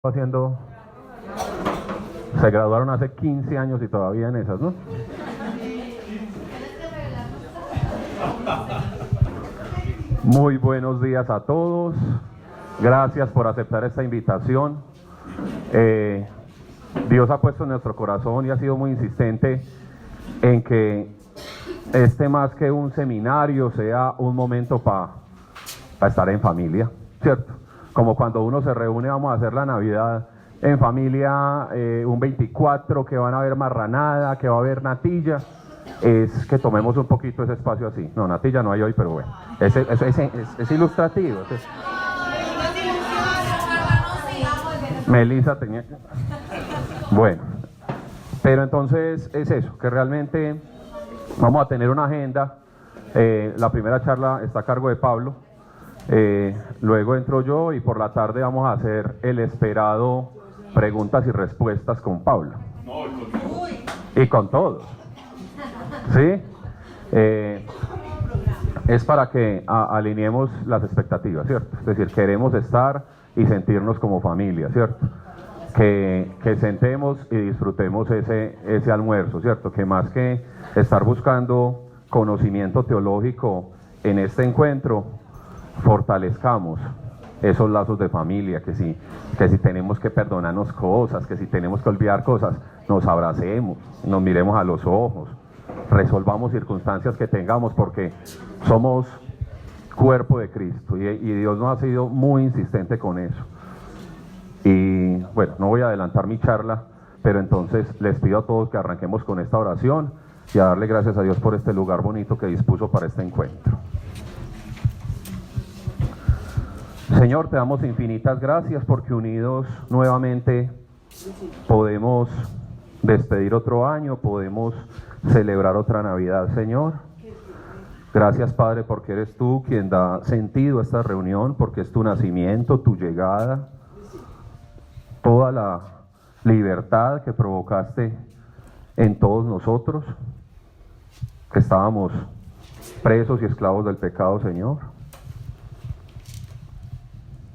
haciendo, se graduaron hace 15 años y todavía en esas, ¿no? Muy buenos días a todos, gracias por aceptar esta invitación. Dios ha puesto en nuestro corazón y ha sido muy insistente en que más que un seminario sea un momento para estar en familia, ¿cierto? Como cuando uno se reúne, vamos a hacer la Navidad en familia, un 24, que van a haber marranada, que va a haber natilla, es que tomemos un poquito ese espacio así. No, natilla no hay hoy, pero bueno, es ilustrativo. Melissa tenía que... Bueno, pero entonces es eso, que realmente vamos a tener una agenda. La primera charla está a cargo de Pablo. Luego entro yo y por la tarde vamos a hacer el esperado preguntas y respuestas con Pablo y con todos, ¿sí? Es para que alineemos las expectativas, ¿cierto? Es decir, queremos estar y sentirnos como familia, ¿cierto? Que sentemos y disfrutemos ese almuerzo, ¿cierto? Que más que estar buscando conocimiento teológico en este encuentro, fortalezcamos esos lazos de familia, que si tenemos que perdonarnos cosas, que si tenemos que olvidar cosas, nos abracemos, nos miremos a los ojos, resolvamos circunstancias que tengamos, porque somos cuerpo de Cristo y Dios nos ha sido muy insistente con eso. Y bueno, no voy a adelantar mi charla, pero entonces les pido a todos que arranquemos con esta oración y a darle gracias a Dios por este lugar bonito que dispuso para este encuentro. Señor, te damos infinitas gracias porque unidos nuevamente podemos despedir otro año, podemos celebrar otra Navidad, Señor. Gracias, Padre, porque eres tú quien da sentido a esta reunión, porque es tu nacimiento, tu llegada, toda la libertad que provocaste en todos nosotros, que estábamos presos y esclavos del pecado, Señor.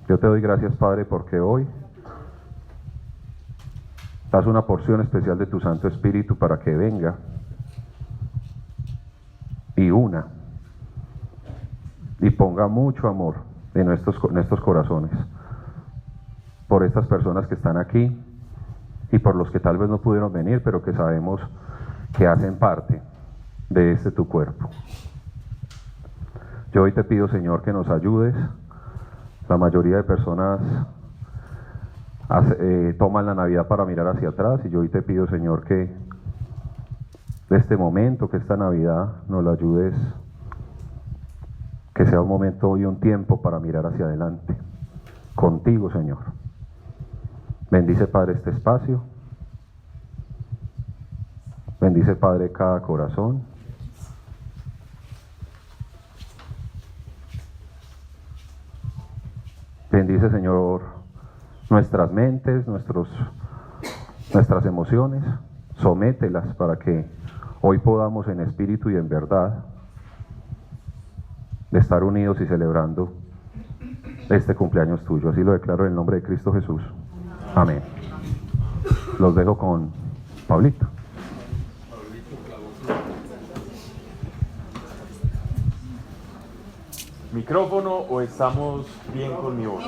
Yo te doy gracias, Padre, porque hoy das una porción especial de tu Santo Espíritu para que venga y una y ponga mucho amor en estos corazones, por estas personas que están aquí y por los que tal vez no pudieron venir, pero que sabemos que hacen parte de tu cuerpo. Yo hoy te pido, Señor, que nos ayudes. La mayoría de personas toman la Navidad para mirar hacia atrás, y yo hoy te pido, Señor, que este momento, que esta Navidad nos la ayudes, que sea un momento y un tiempo para mirar hacia adelante, contigo, Señor. Bendice, Padre, este espacio. Bendice, Padre, cada corazón. Bendice, Señor, nuestras mentes, nuestras emociones. Somételas para que hoy podamos en espíritu y en verdad de estar unidos y celebrando este cumpleaños tuyo. Así lo declaro en el nombre de Cristo Jesús. Amén. Los dejo con Pablito. ¿Micrófono o estamos bien con mi voz?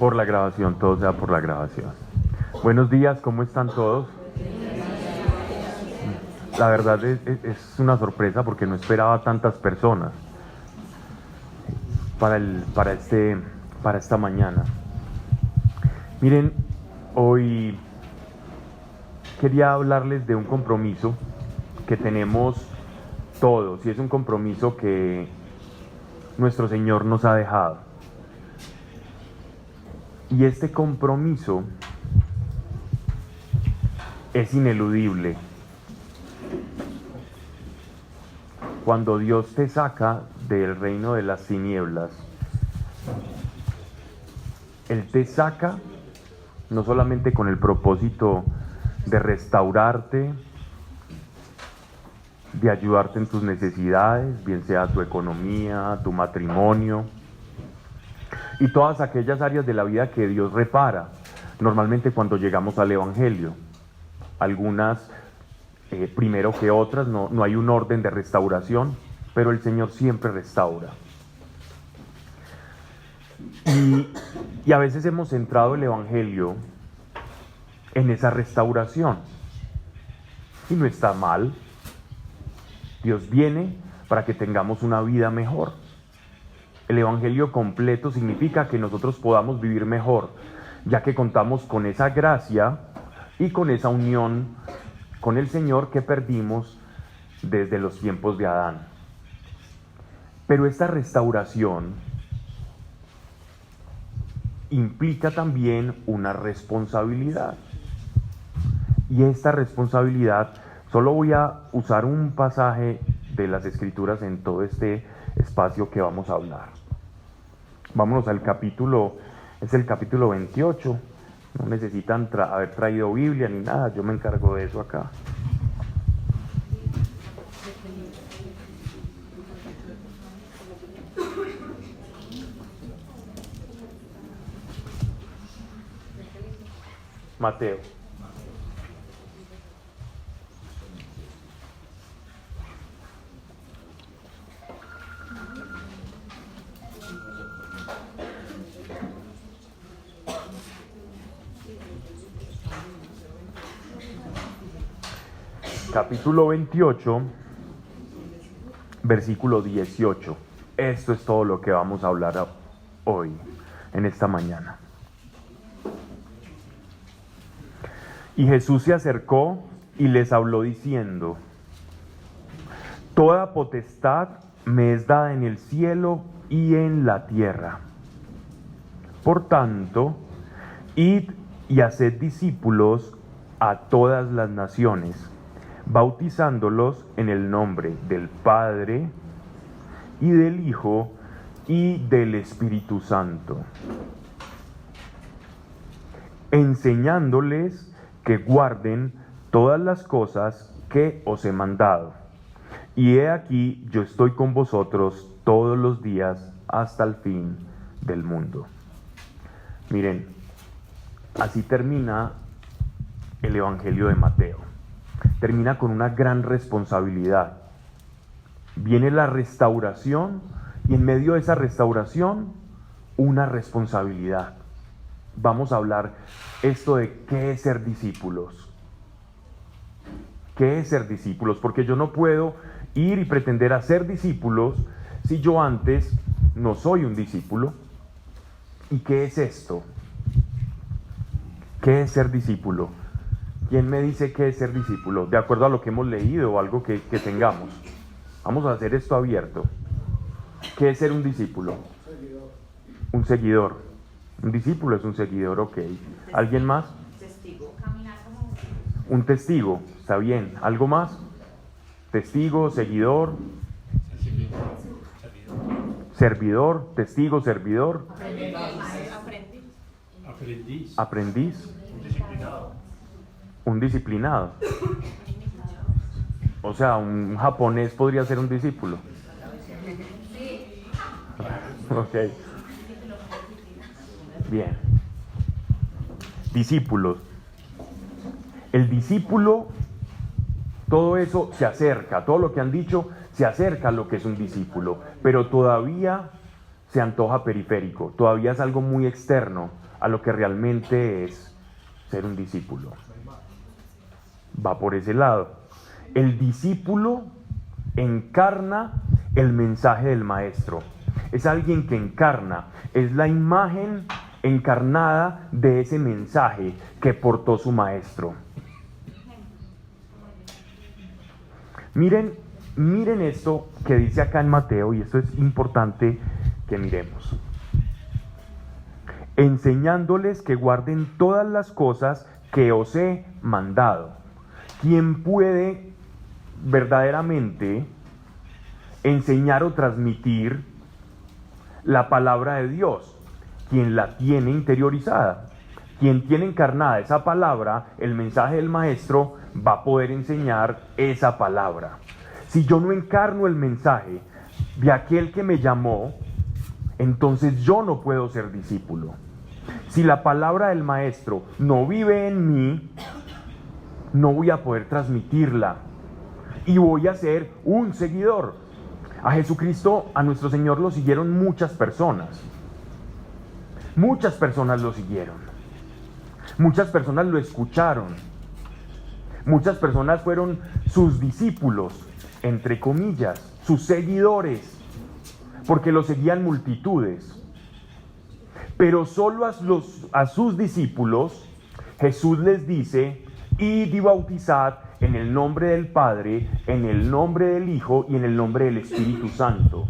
Por la grabación, todo sea por la grabación. Buenos días, ¿cómo están todos? La verdad es una sorpresa porque no esperaba tantas personas para esta mañana. Miren, hoy quería hablarles de un compromiso que tenemos todos, y es un compromiso que nuestro Señor nos ha dejado. Y este compromiso es ineludible. Cuando Dios te saca del reino de las tinieblas, Él te saca no solamente con el propósito de restaurarte, de ayudarte en tus necesidades, bien sea tu economía, tu matrimonio y todas aquellas áreas de la vida que Dios repara. Normalmente cuando llegamos al Evangelio, algunas primero que otras, no hay un orden de restauración, pero el Señor siempre restaura. Y a veces hemos centrado el Evangelio en esa restauración. Y no está mal. Dios viene para que tengamos una vida mejor. El Evangelio completo significa que nosotros podamos vivir mejor, ya que contamos con esa gracia y con esa unión con el Señor que perdimos desde los tiempos de Adán. Pero esta restauración implica también una responsabilidad. Y esta responsabilidad, solo voy a usar un pasaje de las Escrituras en todo este espacio que vamos a hablar. Vámonos al capítulo, es el capítulo 28. No necesitan haber traído Biblia ni nada, yo me encargo de eso acá. Mateo. Capítulo 28, versículo 18. Esto es todo lo que vamos a hablar hoy, en esta mañana. Y Jesús se acercó y les habló diciendo: toda potestad me es dada en el cielo y en la tierra. Por tanto, id y haced discípulos a todas las naciones, bautizándolos en el nombre del Padre y del Hijo y del Espíritu Santo, enseñándoles que guarden todas las cosas que os he mandado. Y he aquí, yo estoy con vosotros todos los días hasta el fin del mundo. Miren, así termina el Evangelio de Mateo. Termina con una gran responsabilidad. Viene la restauración y en medio de esa restauración, una responsabilidad. Vamos a hablar esto de qué es ser discípulos. ¿Qué es ser discípulos? Porque yo no puedo ir y pretender hacer discípulos si yo antes no soy un discípulo. ¿Y qué es esto? ¿Qué es ser discípulo? ¿Quién me dice qué es ser discípulo? De acuerdo a lo que hemos leído o algo que tengamos. Vamos a hacer esto abierto. ¿Qué es ser un discípulo? Un seguidor. Un discípulo es un seguidor, ok. ¿Alguien más? Testigo. Un testigo, está bien. ¿Algo más? Testigo, seguidor. Servidor, testigo, servidor. Aprendiz. Un disciplinado. O sea, un japonés podría ser un discípulo. Ok. Bien. Discípulos. El discípulo, todo eso se acerca, todo lo que han dicho se acerca a lo que es un discípulo, pero todavía se antoja periférico, todavía es algo muy externo a lo que realmente es ser un discípulo. Va por ese lado. El discípulo encarna el mensaje del maestro. Es alguien que encarna, es la imagen encarnada de ese mensaje que portó su maestro. Miren esto que dice acá en Mateo, y esto es importante que miremos. Enseñándoles que guarden todas las cosas que os he mandado. ¿Quién puede verdaderamente enseñar o transmitir la palabra de Dios? Quien la tiene interiorizada, quien tiene encarnada esa palabra, el mensaje del maestro, va a poder enseñar esa palabra. Si yo no encarno el mensaje de aquel que me llamó, entonces yo no puedo ser discípulo. Si la palabra del maestro no vive en mí, no voy a poder transmitirla y voy a ser un seguidor. A Jesucristo, a nuestro Señor, lo siguieron muchas personas. Muchas personas lo siguieron. Muchas personas lo escucharon. Muchas personas fueron sus discípulos, entre comillas, sus seguidores, porque lo seguían multitudes. Pero solo a sus discípulos Jesús les dice: id y bautizad en el nombre del Padre, en el nombre del Hijo y en el nombre del Espíritu Santo.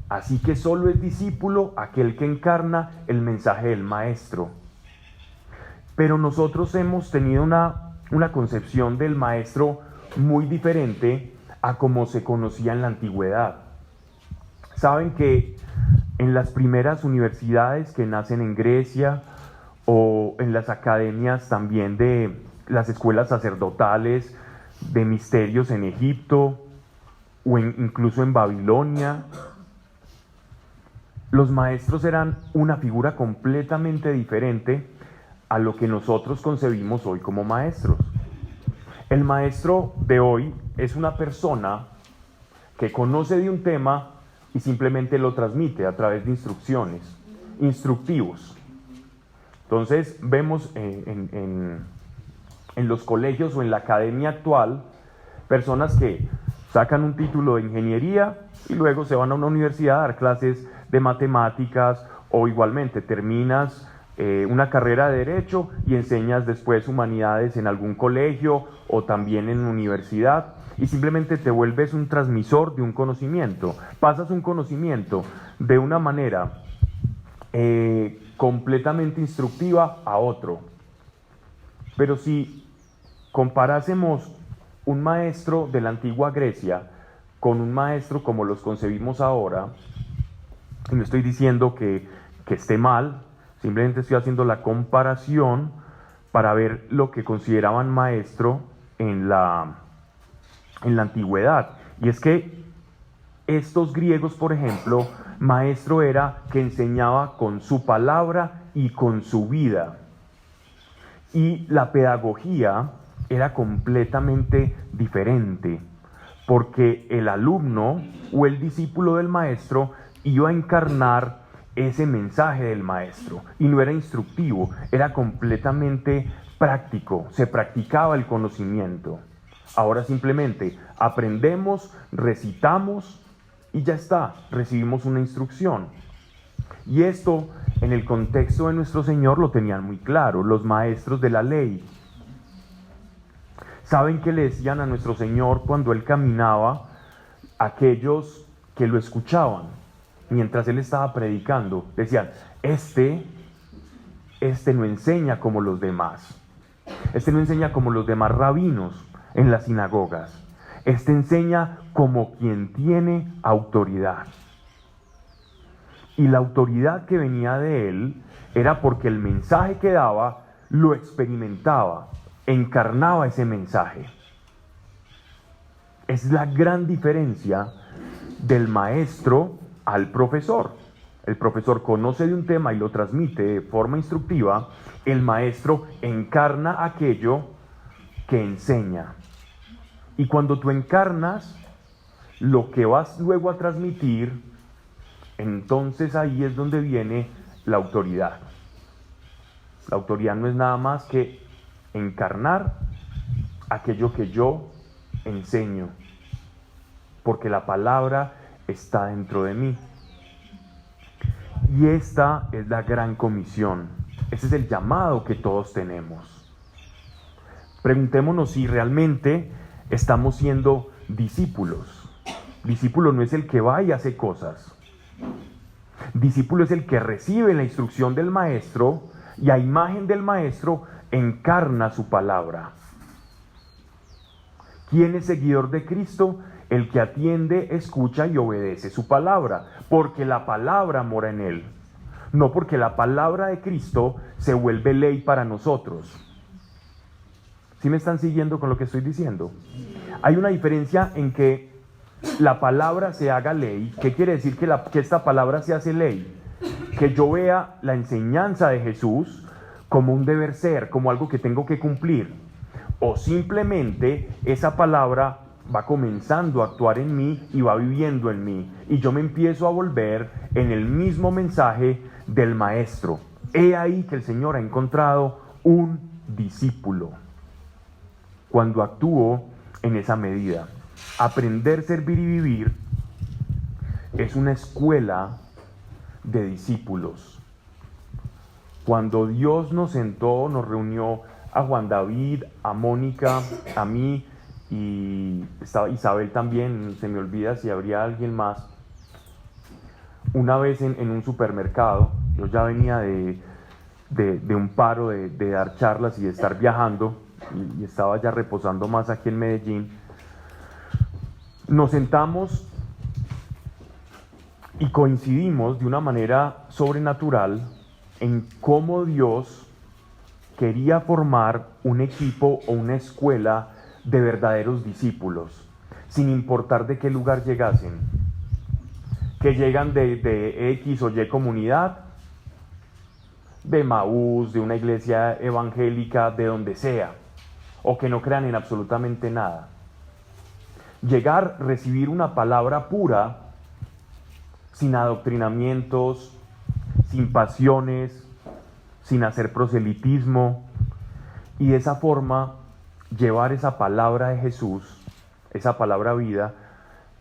Así que solo es discípulo aquel que encarna el mensaje del Maestro. Pero nosotros hemos tenido una concepción del Maestro muy diferente a como se conocía en la antigüedad. Saben que en las primeras universidades que nacen en Grecia o en las academias también de las escuelas sacerdotales de misterios en Egipto o incluso en Babilonia, los maestros eran una figura completamente diferente a lo que nosotros concebimos hoy como maestros. El maestro de hoy es una persona que conoce de un tema y simplemente lo transmite a través de instrucciones, instructivos. Entonces vemos en los colegios o en la academia actual personas que sacan un título de ingeniería y luego se van a una universidad a dar clases de matemáticas, o igualmente terminas una carrera de derecho y enseñas después humanidades en algún colegio o también en universidad, y simplemente te vuelves un transmisor de un conocimiento. Pasas un conocimiento de una manera completamente instructiva a otro. Pero si comparásemos un maestro de la antigua Grecia con un maestro como los concebimos ahora, y no estoy diciendo que esté mal, simplemente estoy haciendo la comparación para ver lo que consideraban maestro en la antigüedad. Y es que estos griegos, por ejemplo, maestro era que enseñaba con su palabra y con su vida. Y la pedagogía era completamente diferente, porque el alumno o el discípulo del maestro iba a encarnar ese mensaje del maestro, y no era instructivo, era completamente práctico, se practicaba el conocimiento. Ahora simplemente aprendemos, recitamos y ya está, recibimos una instrucción. Y esto en el contexto de nuestro Señor lo tenían muy claro los maestros de la ley. ¿Saben qué le decían a nuestro Señor cuando Él caminaba? Aquellos que lo escuchaban mientras Él estaba predicando, decían: este no enseña como los demás. Este no enseña como los demás rabinos en las sinagogas. Este enseña como quien tiene autoridad. Y la autoridad que venía de Él era porque el mensaje que daba lo experimentaba, encarnaba ese mensaje. Es la gran diferencia del maestro al profesor. El profesor conoce de un tema y lo transmite de forma instructiva. El maestro encarna aquello que enseña. Y cuando tú encarnas lo que vas luego a transmitir, entonces ahí es donde viene la autoridad. La autoridad no es nada más que encarnar aquello que yo enseño, porque la palabra está dentro de mí. Y esta es la gran comisión. Ese es el llamado que todos tenemos. Preguntémonos si realmente estamos siendo discípulos. Discípulo no es el que va y hace cosas. Discípulo es el que recibe la instrucción del maestro y a imagen del maestro encarna su palabra. ¿Quién es seguidor de Cristo? El que atiende, escucha y obedece su palabra, porque la palabra mora en él, no porque la palabra de Cristo se vuelve ley para nosotros. ¿Sí me están siguiendo con lo que estoy diciendo? Hay una diferencia en que la palabra se haga ley. ¿Qué quiere decir que esta palabra se hace ley? Que yo vea la enseñanza de Jesús como un deber ser, como algo que tengo que cumplir. O simplemente esa palabra va comenzando a actuar en mí y va viviendo en mí. Y yo me empiezo a volver en el mismo mensaje del Maestro. He ahí que el Señor ha encontrado un discípulo. Cuando actúo en esa medida. Aprender, servir y vivir es una escuela de discípulos. Cuando Dios nos sentó, nos reunió a Juan David, a Mónica, a mí y estaba Isabel también, se me olvida si habría alguien más. Una vez en un supermercado, yo ya venía de un paro de dar charlas y de estar viajando y estaba ya reposando más aquí en Medellín. Nos sentamos y coincidimos de una manera sobrenatural en cómo Dios quería formar un equipo o una escuela de verdaderos discípulos, sin importar de qué lugar llegasen, que llegan de X o Y comunidad, de Maús, de una iglesia evangélica, de donde sea, o que no crean en absolutamente nada. Llegar, recibir una palabra pura, sin adoctrinamientos, sin pasiones, sin hacer proselitismo, y de esa forma llevar esa palabra de Jesús, esa palabra vida,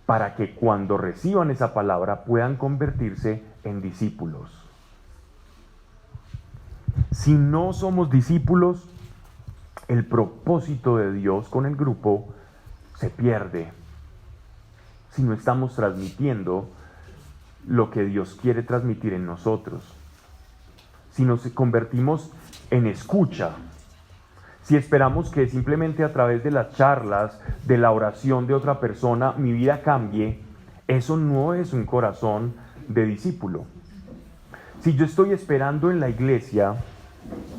para que cuando reciban esa palabra puedan convertirse en discípulos. Si no somos discípulos, el propósito de Dios con el grupo se pierde. Si no estamos transmitiendo lo que Dios quiere transmitir en nosotros. Si nos convertimos en escucha, si esperamos que simplemente a través de las charlas, de la oración de otra persona, mi vida cambie, eso no es un corazón de discípulo. Si yo estoy esperando en la iglesia,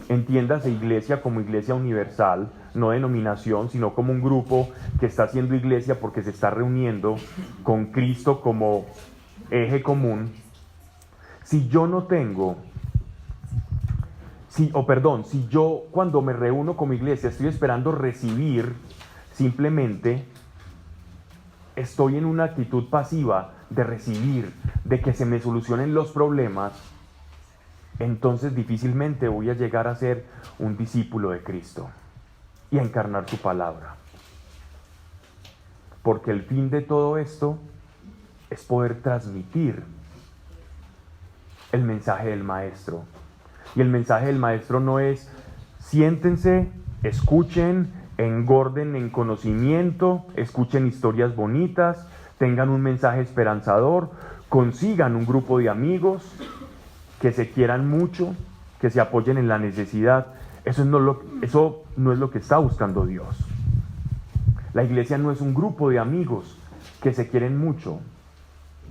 entiéndase iglesia como iglesia universal, no denominación, sino como un grupo que está haciendo iglesia porque se está reuniendo con Cristo como eje común. Si yo no tengo, si yo cuando me reúno como iglesia estoy esperando recibir, simplemente estoy en una actitud pasiva de recibir, de que se me solucionen los problemas, entonces difícilmente voy a llegar a ser un discípulo de Cristo y a encarnar su palabra. Porque el fin de todo esto es poder transmitir el mensaje del Maestro. Y el mensaje del Maestro no es siéntense, escuchen, engorden en conocimiento, escuchen historias bonitas, tengan un mensaje esperanzador, consigan un grupo de amigos que se quieran mucho, que se apoyen en la necesidad. Eso no es lo que está buscando Dios. La iglesia no es un grupo de amigos que se quieren mucho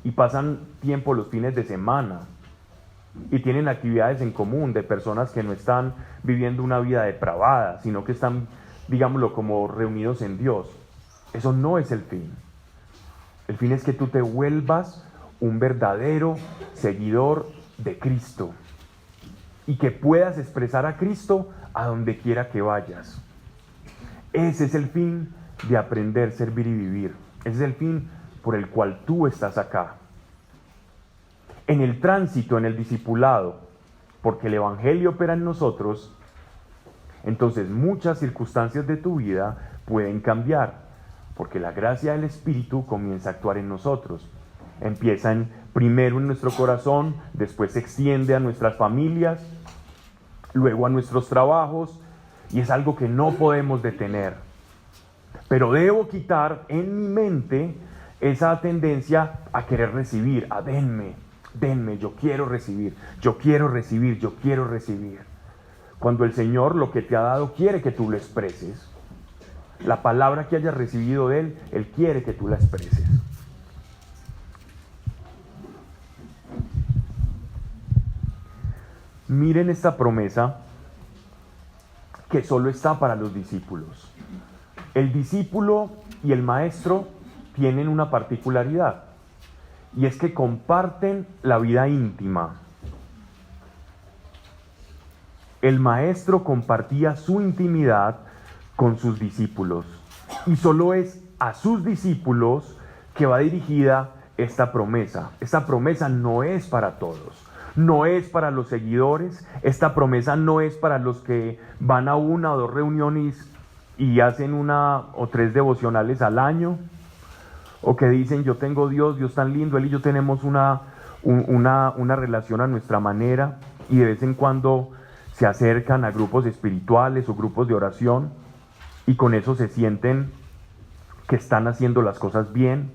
y pasan tiempo los fines de semana y tienen actividades en común de personas que no están viviendo una vida depravada, sino que están, digámoslo, como reunidos en Dios. Eso no es el fin. El fin es que tú te vuelvas un verdadero seguidor de Cristo y que puedas expresar a Cristo a donde quiera que vayas. Ese es el fin de aprender, servir y vivir. Ese es el fin por el cual tú estás acá. En el tránsito, en el discipulado, porque el Evangelio opera en nosotros, entonces muchas circunstancias de tu vida pueden cambiar, porque la gracia del Espíritu comienza a actuar en nosotros. Empieza primero en nuestro corazón, después se extiende a nuestras familias, luego a nuestros trabajos, y es algo que no podemos detener. Pero debo quitar en mi mente esa tendencia a querer recibir, a denme, yo quiero recibir, yo quiero recibir, yo quiero recibir. Cuando el Señor lo que te ha dado quiere que tú lo expreses. La palabra que hayas recibido de Él, Él quiere que tú la expreses. Miren esta promesa que solo está para los discípulos. El discípulo y el maestro tienen una particularidad, y es que comparten la vida íntima. El maestro compartía su intimidad con sus discípulos, y solo es a sus discípulos que va dirigida esta promesa. Esta promesa no es para todos, no es para los seguidores, esta promesa no es para los que van a una o dos reuniones y hacen 1 o 3 devocionales al año, o que dicen yo tengo Dios tan lindo, Él y yo tenemos una relación a nuestra manera, y de vez en cuando se acercan a grupos espirituales o grupos de oración, y con eso se sienten que están haciendo las cosas bien.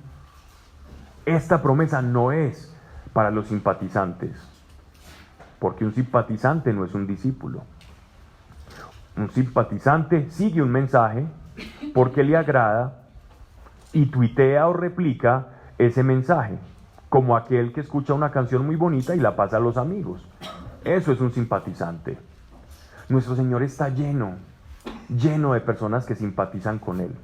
Esta promesa no es para los simpatizantes, porque un simpatizante no es un discípulo. Un simpatizante sigue un mensaje porque le agrada y tuitea o replica ese mensaje, como aquel que escucha una canción muy bonita y la pasa a los amigos. Eso es un simpatizante. Nuestro Señor está lleno de personas que simpatizan con Él,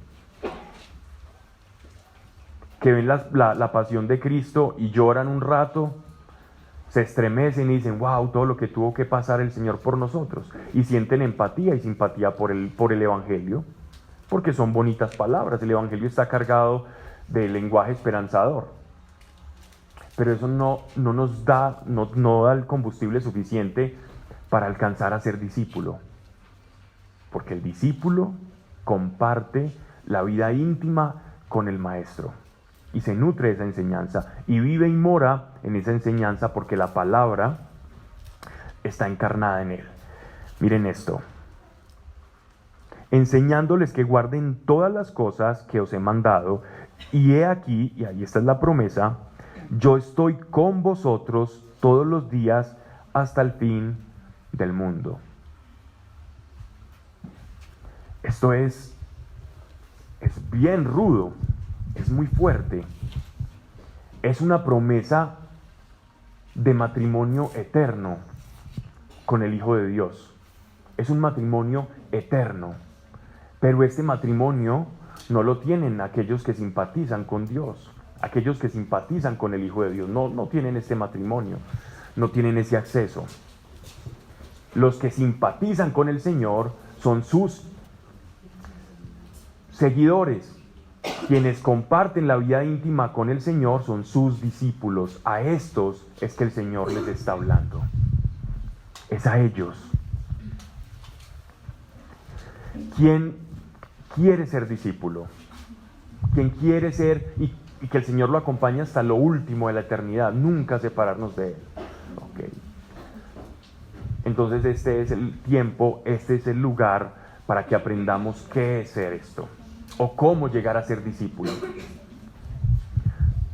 que ven la pasión de Cristo y lloran un rato, se estremecen y dicen, wow, todo lo que tuvo que pasar el Señor por nosotros, y sienten empatía y simpatía por el Evangelio, porque son bonitas palabras. El Evangelio está cargado de lenguaje esperanzador, pero eso no nos da, no da el combustible suficiente para alcanzar a ser discípulo, porque el discípulo comparte la vida íntima con el maestro y se nutre de esa enseñanza y vive y mora en esa enseñanza, porque la palabra está encarnada en él. Miren esto: enseñándoles que guarden todas las cosas que os he mandado, y he aquí, y ahí está la promesa, yo estoy con vosotros todos los días hasta el fin del mundo. Esto es bien rudo, es muy fuerte. Es una promesa de matrimonio eterno con el Hijo de Dios. Es un matrimonio eterno. Pero este matrimonio no lo tienen aquellos que simpatizan con Dios, aquellos que simpatizan con el Hijo de Dios. No tienen este matrimonio, no tienen ese acceso. Los que simpatizan con el Señor son sus seguidores. Quienes comparten la vida íntima con el Señor son sus discípulos. A estos es que el Señor les está hablando. Es a ellos. ¿Quién quiere ser discípulo? ¿Quién quiere ser y que el Señor lo acompañe hasta lo último de la eternidad? Nunca separarnos de Él. Okay. Entonces este es el tiempo, este es el lugar para que aprendamos qué es ser esto, o cómo llegar a ser discípulo.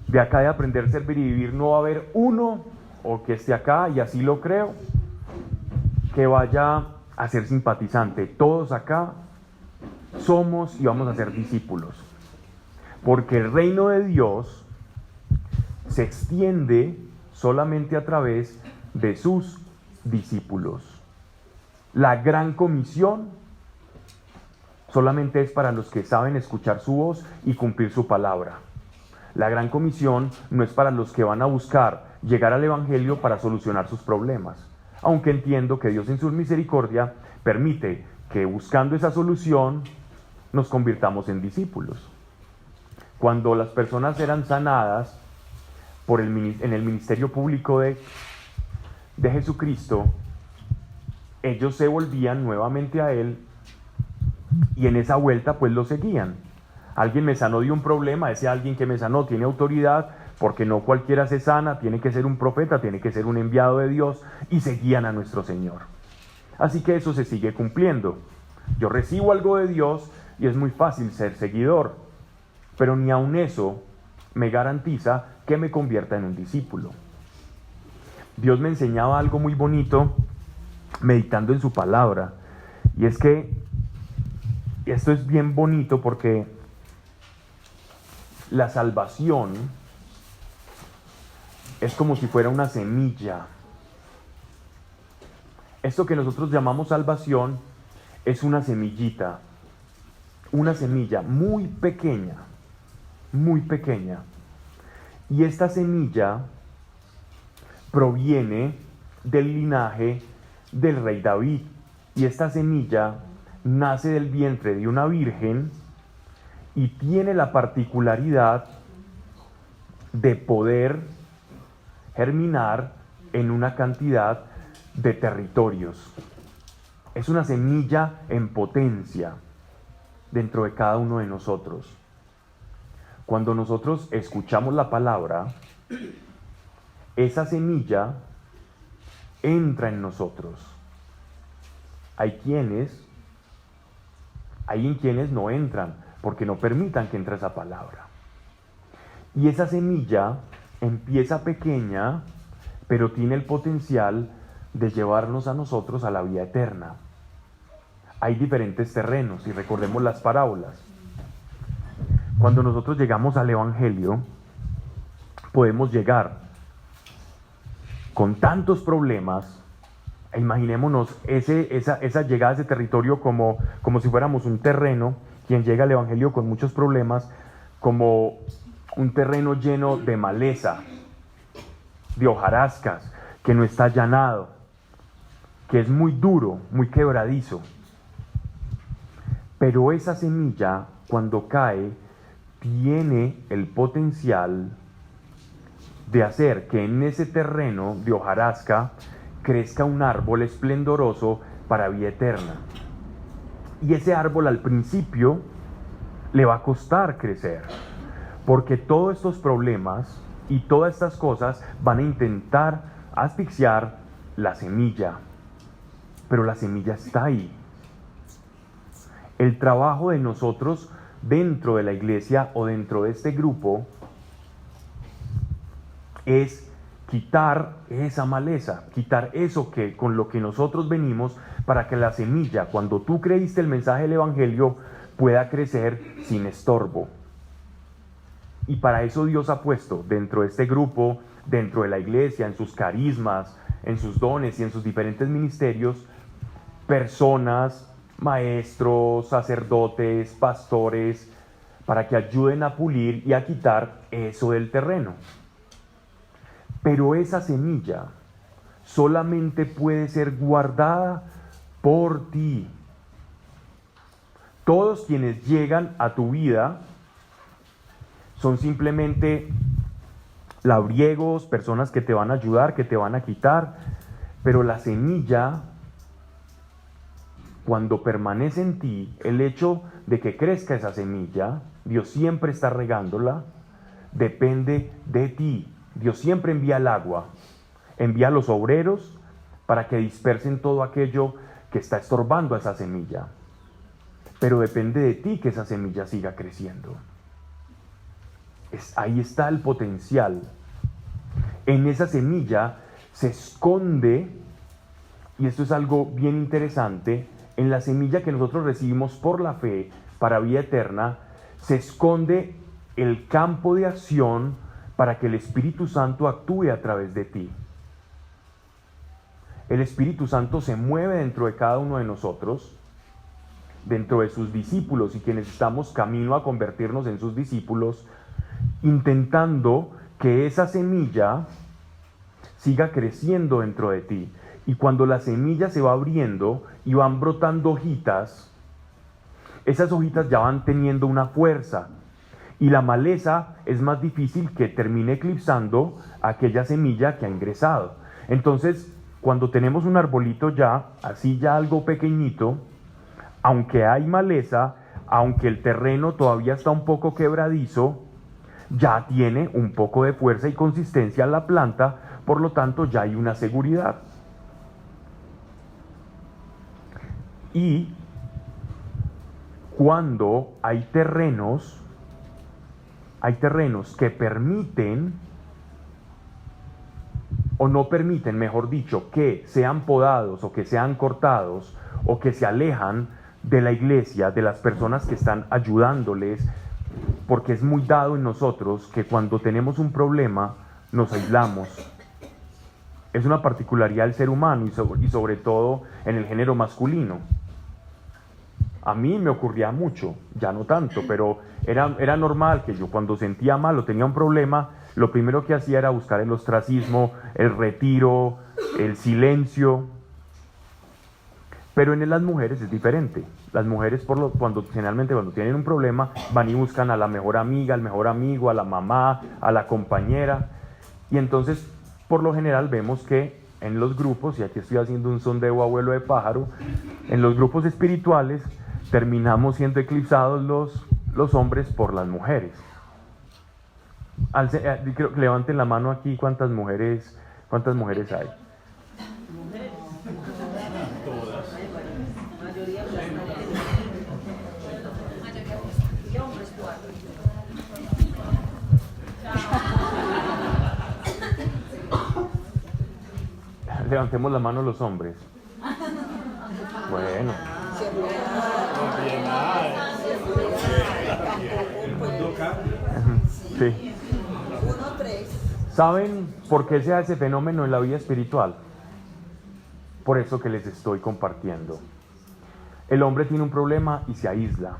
De acá de aprender, servir y vivir, no va a haber uno, o que esté acá, y así lo creo, que vaya a ser simpatizante. Todos acá somos y vamos a ser discípulos, porque el reino de Dios se extiende solamente a través de sus discípulos. La gran comisión solamente es para los que saben escuchar su voz y cumplir su palabra. La gran comisión no es para los que van a buscar llegar al Evangelio para solucionar sus problemas, aunque entiendo que Dios en su misericordia permite que buscando esa solución nos convirtamos en discípulos. Cuando las personas eran sanadas en el ministerio público de Jesucristo, ellos se volvían nuevamente a Él, y en esa vuelta pues lo seguían. Alguien me sanó de un problema, ese alguien que me sanó tiene autoridad, porque no cualquiera se sana, tiene que ser un profeta, tiene que ser un enviado de Dios, y seguían a nuestro Señor. Así que eso se sigue cumpliendo. Yo recibo algo de Dios y es muy fácil ser seguidor, pero ni aun eso me garantiza que me convierta en un discípulo. Dios me enseñaba algo muy bonito meditando en su palabra, y es que esto es bien bonito porque la salvación es como si fuera una semilla. Esto que nosotros llamamos salvación es una semillita. una semilla muy pequeña, y esta semilla proviene del linaje del rey David, y esta semilla nace del vientre de una virgen y tiene la particularidad de poder germinar en una cantidad de territorios. Es una semilla en potencia dentro de cada uno de nosotros. Cuando nosotros escuchamos la palabra, esa semilla entra en nosotros. Hay en quienes no entran porque no permitan que entre esa palabra. Y esa semilla empieza pequeña, pero tiene el potencial de llevarnos a nosotros a la vida eterna. Hay diferentes terrenos, y recordemos las parábolas. Cuando nosotros llegamos al Evangelio, podemos llegar con tantos problemas. Imaginémonos esa llegada a ese territorio como si fuéramos un terreno. Quien llega al Evangelio con muchos problemas, como un terreno lleno de maleza, de hojarascas, que no está allanado, que es muy duro, muy quebradizo. Pero esa semilla, cuando cae, tiene el potencial de hacer que en ese terreno de hojarasca crezca un árbol esplendoroso para vida eterna. Y ese árbol al principio le va a costar crecer, porque todos estos problemas y todas estas cosas van a intentar asfixiar la semilla, pero la semilla está ahí. El trabajo de nosotros dentro de la iglesia o dentro de este grupo es quitar esa maleza, quitar eso que con lo que nosotros venimos, para que la semilla, cuando tú creíste el mensaje del Evangelio, pueda crecer sin estorbo. Y para eso Dios ha puesto dentro de este grupo, dentro de la iglesia, en sus carismas, en sus dones y en sus diferentes ministerios, personas, maestros, sacerdotes, pastores, para que ayuden a pulir y a quitar eso del terreno. Pero esa semilla solamente puede ser guardada por ti. Todos quienes llegan a tu vida son simplemente labriegos, personas que te van a ayudar, que te van a quitar, pero la semilla, cuando permanece en ti, el hecho de que crezca esa semilla, Dios siempre está regándola, depende de ti. Dios siempre envía el agua, envía a los obreros para que dispersen todo aquello que está estorbando a esa semilla. Pero depende de ti que esa semilla siga creciendo. Ahí está el potencial. En esa semilla se esconde, y esto es algo bien interesante, en la semilla que nosotros recibimos por la fe para vida eterna, se esconde el campo de acción para que el Espíritu Santo actúe a través de ti. El Espíritu Santo se mueve dentro de cada uno de nosotros, dentro de sus discípulos y quienes estamos camino a convertirnos en sus discípulos, intentando que esa semilla siga creciendo dentro de ti. Y cuando la semilla se va abriendo y van brotando hojitas, esas hojitas ya van teniendo una fuerza, y la maleza es más difícil que termine eclipsando aquella semilla que ha ingresado. Entonces, cuando tenemos un arbolito ya, así ya algo pequeñito, aunque hay maleza, aunque el terreno todavía está un poco quebradizo, ya tiene un poco de fuerza y consistencia la planta, por lo tanto ya hay una seguridad. Y cuando hay terrenos que permiten, o no permiten, mejor dicho, que sean podados o que sean cortados o que se alejan de la iglesia, de las personas que están ayudándoles, porque es muy dado en nosotros que cuando tenemos un problema nos aislamos. Es una particularidad del ser humano y sobre todo en el género masculino. A mí me ocurría mucho, ya no tanto, pero era normal que yo cuando sentía mal o tenía un problema, lo primero que hacía era buscar el ostracismo, el retiro, el silencio. Pero en las mujeres es diferente. Las mujeres generalmente cuando tienen un problema van y buscan a la mejor amiga, al mejor amigo, a la mamá, a la compañera. Y entonces por lo general vemos que en los grupos, y aquí estoy haciendo un sondeo abuelo de pájaro, en los grupos espirituales terminamos siendo eclipsados los hombres por las mujeres. Levanten la mano aquí cuántas mujeres hay. Levantemos la mano los hombres. Bueno. Sí. ¿Saben por qué se da ese fenómeno en la vida espiritual? Por eso que les estoy compartiendo. El hombre tiene un problema y se aísla,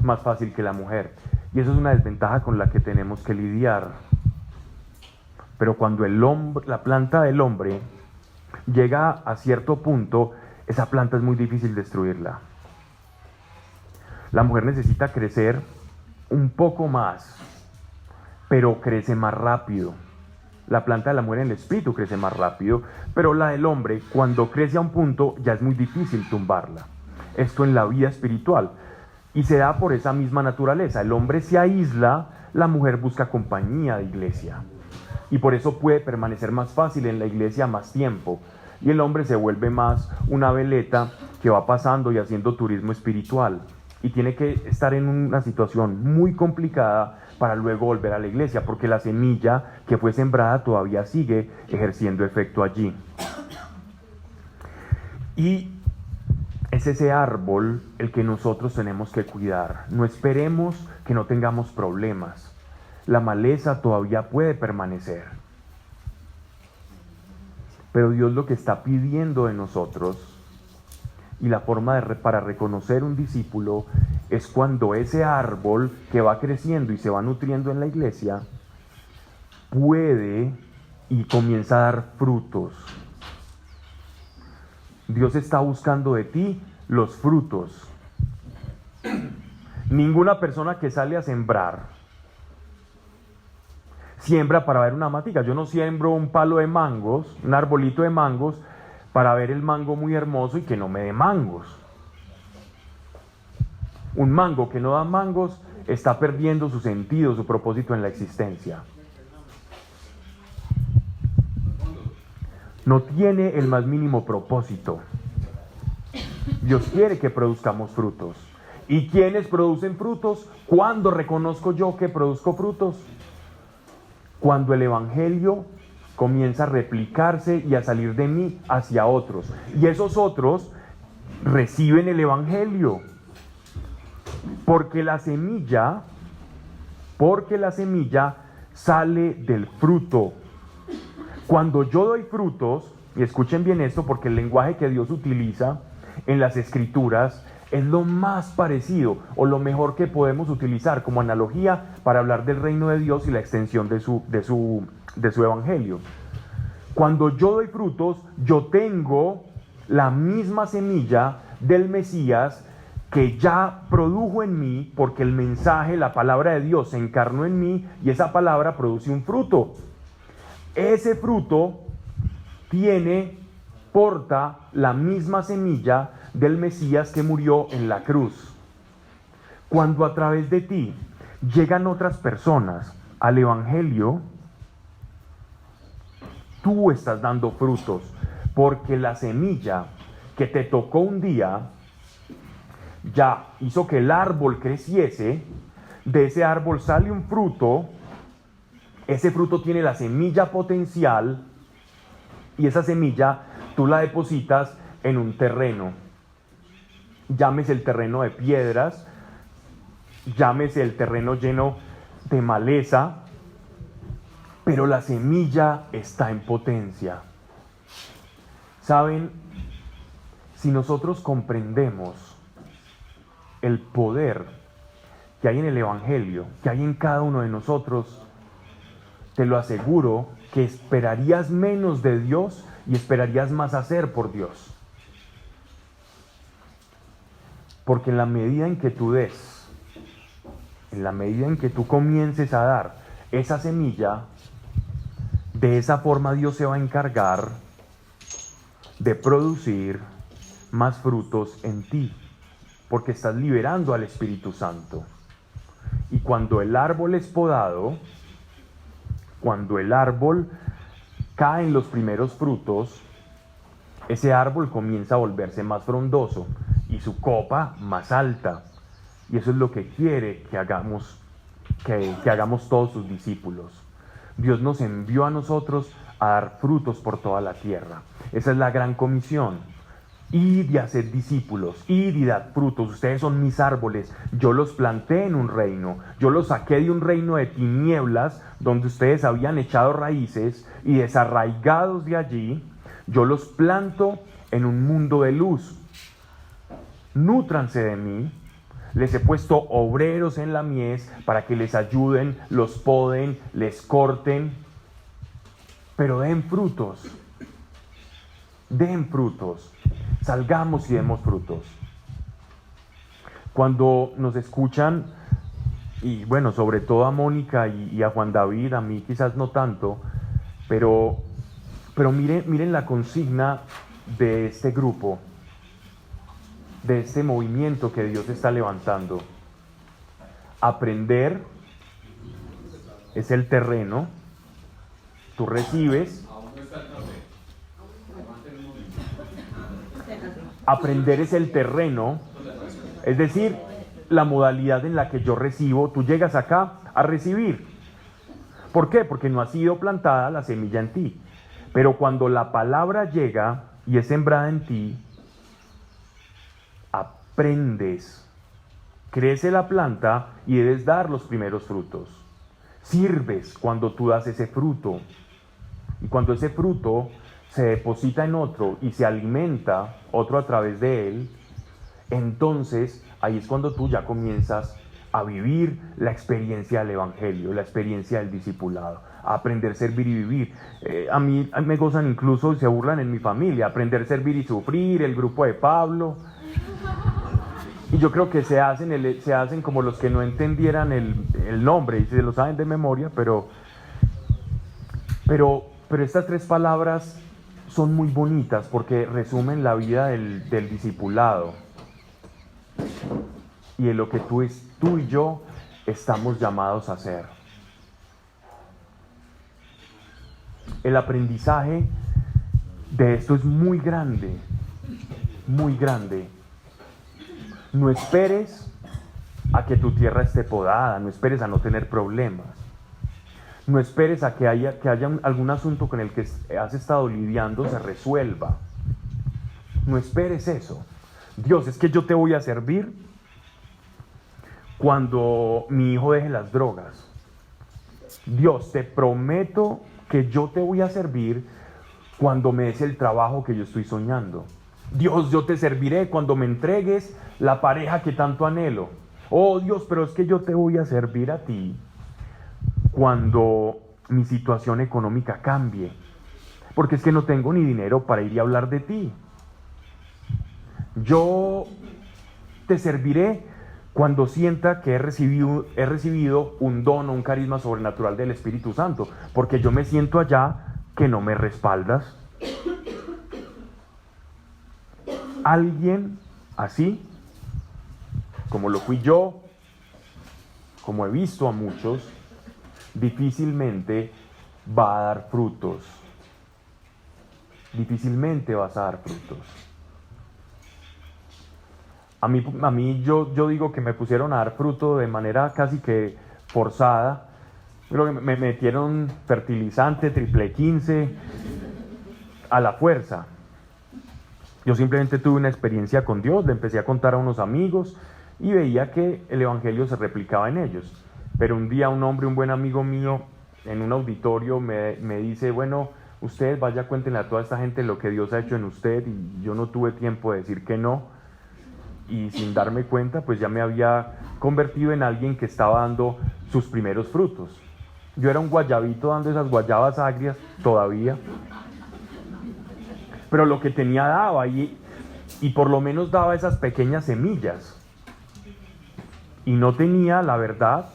más fácil que la mujer. Y eso es una desventaja con la que tenemos que lidiar. Pero cuando la planta del hombre llega a cierto punto, esa planta es muy difícil destruirla. La mujer necesita crecer un poco más, pero crece más rápido. La planta de la mujer en el espíritu crece más rápido, pero la del hombre, cuando crece a un punto, ya es muy difícil tumbarla. Esto en la vida espiritual. Y se da por esa misma naturaleza. El hombre se aísla, la mujer busca compañía de iglesia. Y por eso puede permanecer más fácil en la iglesia más tiempo. Y el hombre se vuelve más una veleta que va pasando y haciendo turismo espiritual. Y tiene que estar en una situación muy complicada para luego volver a la iglesia, porque la semilla que fue sembrada todavía sigue ejerciendo efecto allí. Y es ese árbol el que nosotros tenemos que cuidar. No esperemos que no tengamos problemas. La maleza todavía puede permanecer. Pero Dios lo que está pidiendo de nosotros, y la forma para reconocer un discípulo, es cuando ese árbol que va creciendo y se va nutriendo en la iglesia, puede y comienza a dar frutos. Dios está buscando de ti los frutos. Ninguna persona que sale a sembrar siembra para ver una matica. Yo no siembro un palo de mangos, un arbolito de mangos, para ver el mango muy hermoso y que no me dé mangos. Un mango que no da mangos está perdiendo su sentido, su propósito en la existencia. No tiene el más mínimo propósito. Dios quiere que produzcamos frutos. ¿Y quiénes producen frutos? ¿Cuándo reconozco yo que produzco frutos? Cuando el evangelio comienza a replicarse y a salir de mí hacia otros. Y esos otros reciben el evangelio. Porque la semilla sale del fruto. Cuando yo doy frutos, y escuchen bien esto, porque el lenguaje que Dios utiliza en las escrituras es lo más parecido o lo mejor que podemos utilizar como analogía para hablar del reino de Dios y la extensión de su evangelio. Cuando yo doy frutos, yo tengo la misma semilla del Mesías que ya produjo en mí, porque el mensaje, la palabra de Dios se encarnó en mí y esa palabra produce un fruto. Ese fruto porta la misma semilla del Mesías que murió en la cruz. Cuando a través de ti llegan otras personas al evangelio, tú estás dando frutos, porque la semilla que te tocó un día ya hizo que el árbol creciese. De ese árbol sale un fruto. Ese fruto tiene la semilla potencial y esa semilla tú la depositas en un terreno. Llámese el terreno de piedras, llámese el terreno lleno de maleza, pero la semilla está en potencia. ¿Saben? Si nosotros comprendemos el poder que hay en el Evangelio, que hay en cada uno de nosotros, te lo aseguro que esperarías menos de Dios y esperarías más hacer por Dios. Porque en la medida en que tú des, en la medida en que tú comiences a dar esa semilla, de esa forma Dios se va a encargar de producir más frutos en ti, porque estás liberando al Espíritu Santo. Y cuando el árbol es podado, cuando el árbol cae en los primeros frutos, ese árbol comienza a volverse más frondoso y su copa más alta. Y eso es lo que quiere que hagamos, que hagamos todos sus discípulos. Dios nos envió a nosotros a dar frutos por toda la tierra. Esa es la gran comisión. Id y hacer discípulos, id y dad frutos. Ustedes son mis árboles. Yo los planté en un reino. Yo los saqué de un reino de tinieblas donde ustedes habían echado raíces y desarraigados de allí, yo los planto en un mundo de luz. Nútranse de mí. Les he puesto obreros en la mies para que les ayuden, los poden, les corten, pero den frutos. Den frutos. Salgamos y demos frutos. Cuando nos escuchan, y bueno, sobre todo a Mónica y a Juan David, a mí quizás no tanto, pero miren la consigna de este grupo, de este movimiento que Dios está levantando. Aprender es el terreno, tú recibes. Aprender es el terreno, es decir, la modalidad en la que yo recibo. Tú llegas acá a recibir. ¿Por qué? Porque no ha sido plantada la semilla en ti. Pero cuando la palabra llega y es sembrada en ti, aprendes. Crece la planta y debes dar los primeros frutos. Sirves cuando tú das ese fruto. Y cuando ese fruto se deposita en otro y se alimenta otro a través de él, entonces ahí es cuando tú ya comienzas a vivir la experiencia del Evangelio, la experiencia del discipulado, a aprender, servir y vivir. A mí me gozan incluso y se burlan en mi familia, aprender, servir y sufrir, el grupo de Pablo. Y yo creo que se hacen como los que no entendieran el nombre y se lo saben de memoria, pero estas tres palabras son muy bonitas porque resumen la vida del discipulado y de lo que tú y yo estamos llamados a hacer. El aprendizaje de esto es muy grande, muy grande. No esperes a que tu tierra esté podada, no esperes a no tener problemas. No esperes a que haya algún asunto con el que has estado lidiando se resuelva. No esperes eso. Dios, es que yo te voy a servir cuando mi hijo deje las drogas. Dios, te prometo que yo te voy a servir cuando me des el trabajo que yo estoy soñando. Dios, yo te serviré cuando me entregues la pareja que tanto anhelo. Oh Dios, pero es que yo te voy a servir a ti cuando mi situación económica cambie, porque es que no tengo ni dinero para ir y hablar de ti. Yo te serviré cuando sienta que he recibido un don o un carisma sobrenatural del Espíritu Santo, porque yo me siento allá que no me respaldas. Alguien así, como lo fui yo, como he visto a muchos, difícilmente va a dar frutos. Difícilmente vas a dar frutos. A mí yo digo que me pusieron a dar fruto de manera casi que forzada. Creo que me metieron fertilizante, triple 15, a la fuerza. Yo simplemente tuve una experiencia con Dios, le empecé a contar a unos amigos y veía que el Evangelio se replicaba en ellos. Pero un día un hombre, un buen amigo mío, en un auditorio me dice, bueno, ustedes vaya, cuéntenle a toda esta gente lo que Dios ha hecho en usted, y yo no tuve tiempo de decir que no. y sin darme cuenta, pues ya me había convertido en alguien que estaba dando sus primeros frutos. Yo era un guayabito dando esas guayabas agrias todavía, pero lo que tenía daba y por lo menos daba esas pequeñas semillas. Y no tenía, la verdad,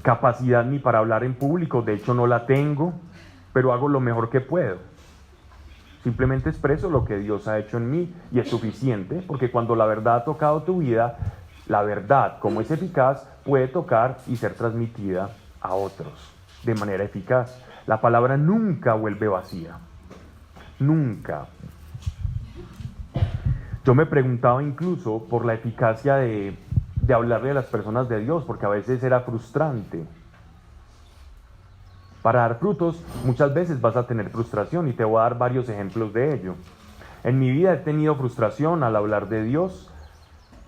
capacidad ni para hablar en público, de hecho no la tengo, pero hago lo mejor que puedo. Simplemente expreso lo que Dios ha hecho en mí y es suficiente, porque cuando la verdad ha tocado tu vida, la verdad, como es eficaz, puede tocar y ser transmitida a otros de manera eficaz. La palabra nunca vuelve vacía, nunca. Yo me preguntaba incluso por la eficacia de hablarle a las personas de Dios, porque a veces era frustrante. Para dar frutos, muchas veces vas a tener frustración y te voy a dar varios ejemplos de ello. En mi vida he tenido frustración al hablar de Dios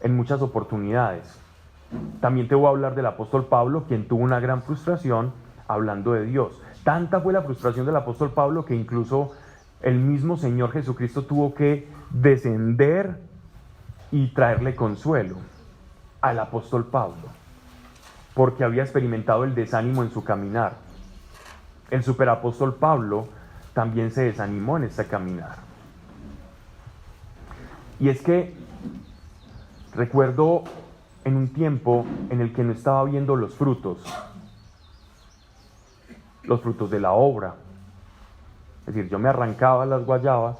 en muchas oportunidades. También te voy a hablar del apóstol Pablo, quien tuvo una gran frustración hablando de Dios. Tanta fue la frustración del apóstol Pablo que incluso el mismo Señor Jesucristo tuvo que descender y traerle consuelo al apóstol Pablo, porque había experimentado el desánimo en su caminar. El superapóstol Pablo también se desanimó en este caminar. Y es que recuerdo en un tiempo en el que no estaba viendo los frutos de la obra. Es decir, yo me arrancaba las guayabas.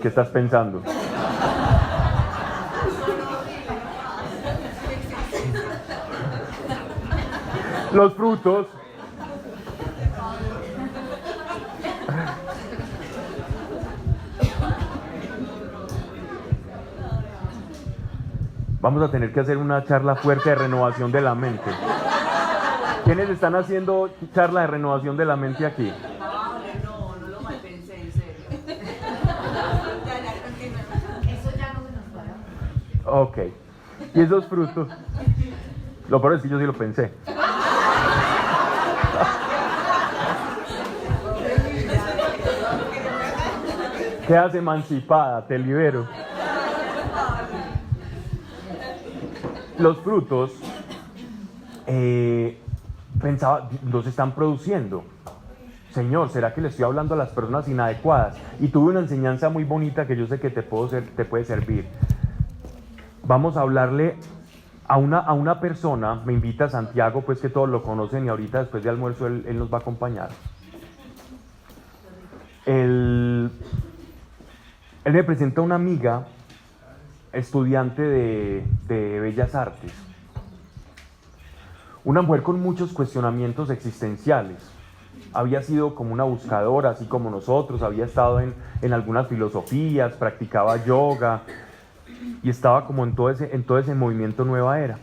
¿Qué estás pensando? Los frutos. Vamos a tener que hacer una charla fuerte de renovación de la mente. ¿Quiénes están haciendo charla de renovación de la mente aquí? No lo malpensé, en serio. Eso ya no se nos para. Ok. ¿Y esos frutos? Lo peor es que yo sí lo pensé. Quedas emancipada, te libero. Los frutos, pensaba, los están produciendo. Señor, ¿será que le estoy hablando a las personas inadecuadas? Y tuve una enseñanza muy bonita que yo sé que te puede servir. Vamos a hablarle a una persona, me invita a Santiago, pues que todos lo conocen, y ahorita después de almuerzo él nos va a acompañar. Él me presenta a una amiga, estudiante de Bellas Artes. Una mujer con muchos cuestionamientos existenciales. Había sido como una buscadora, así como nosotros, había estado en algunas filosofías, practicaba yoga y estaba como en todo ese movimiento nueva era.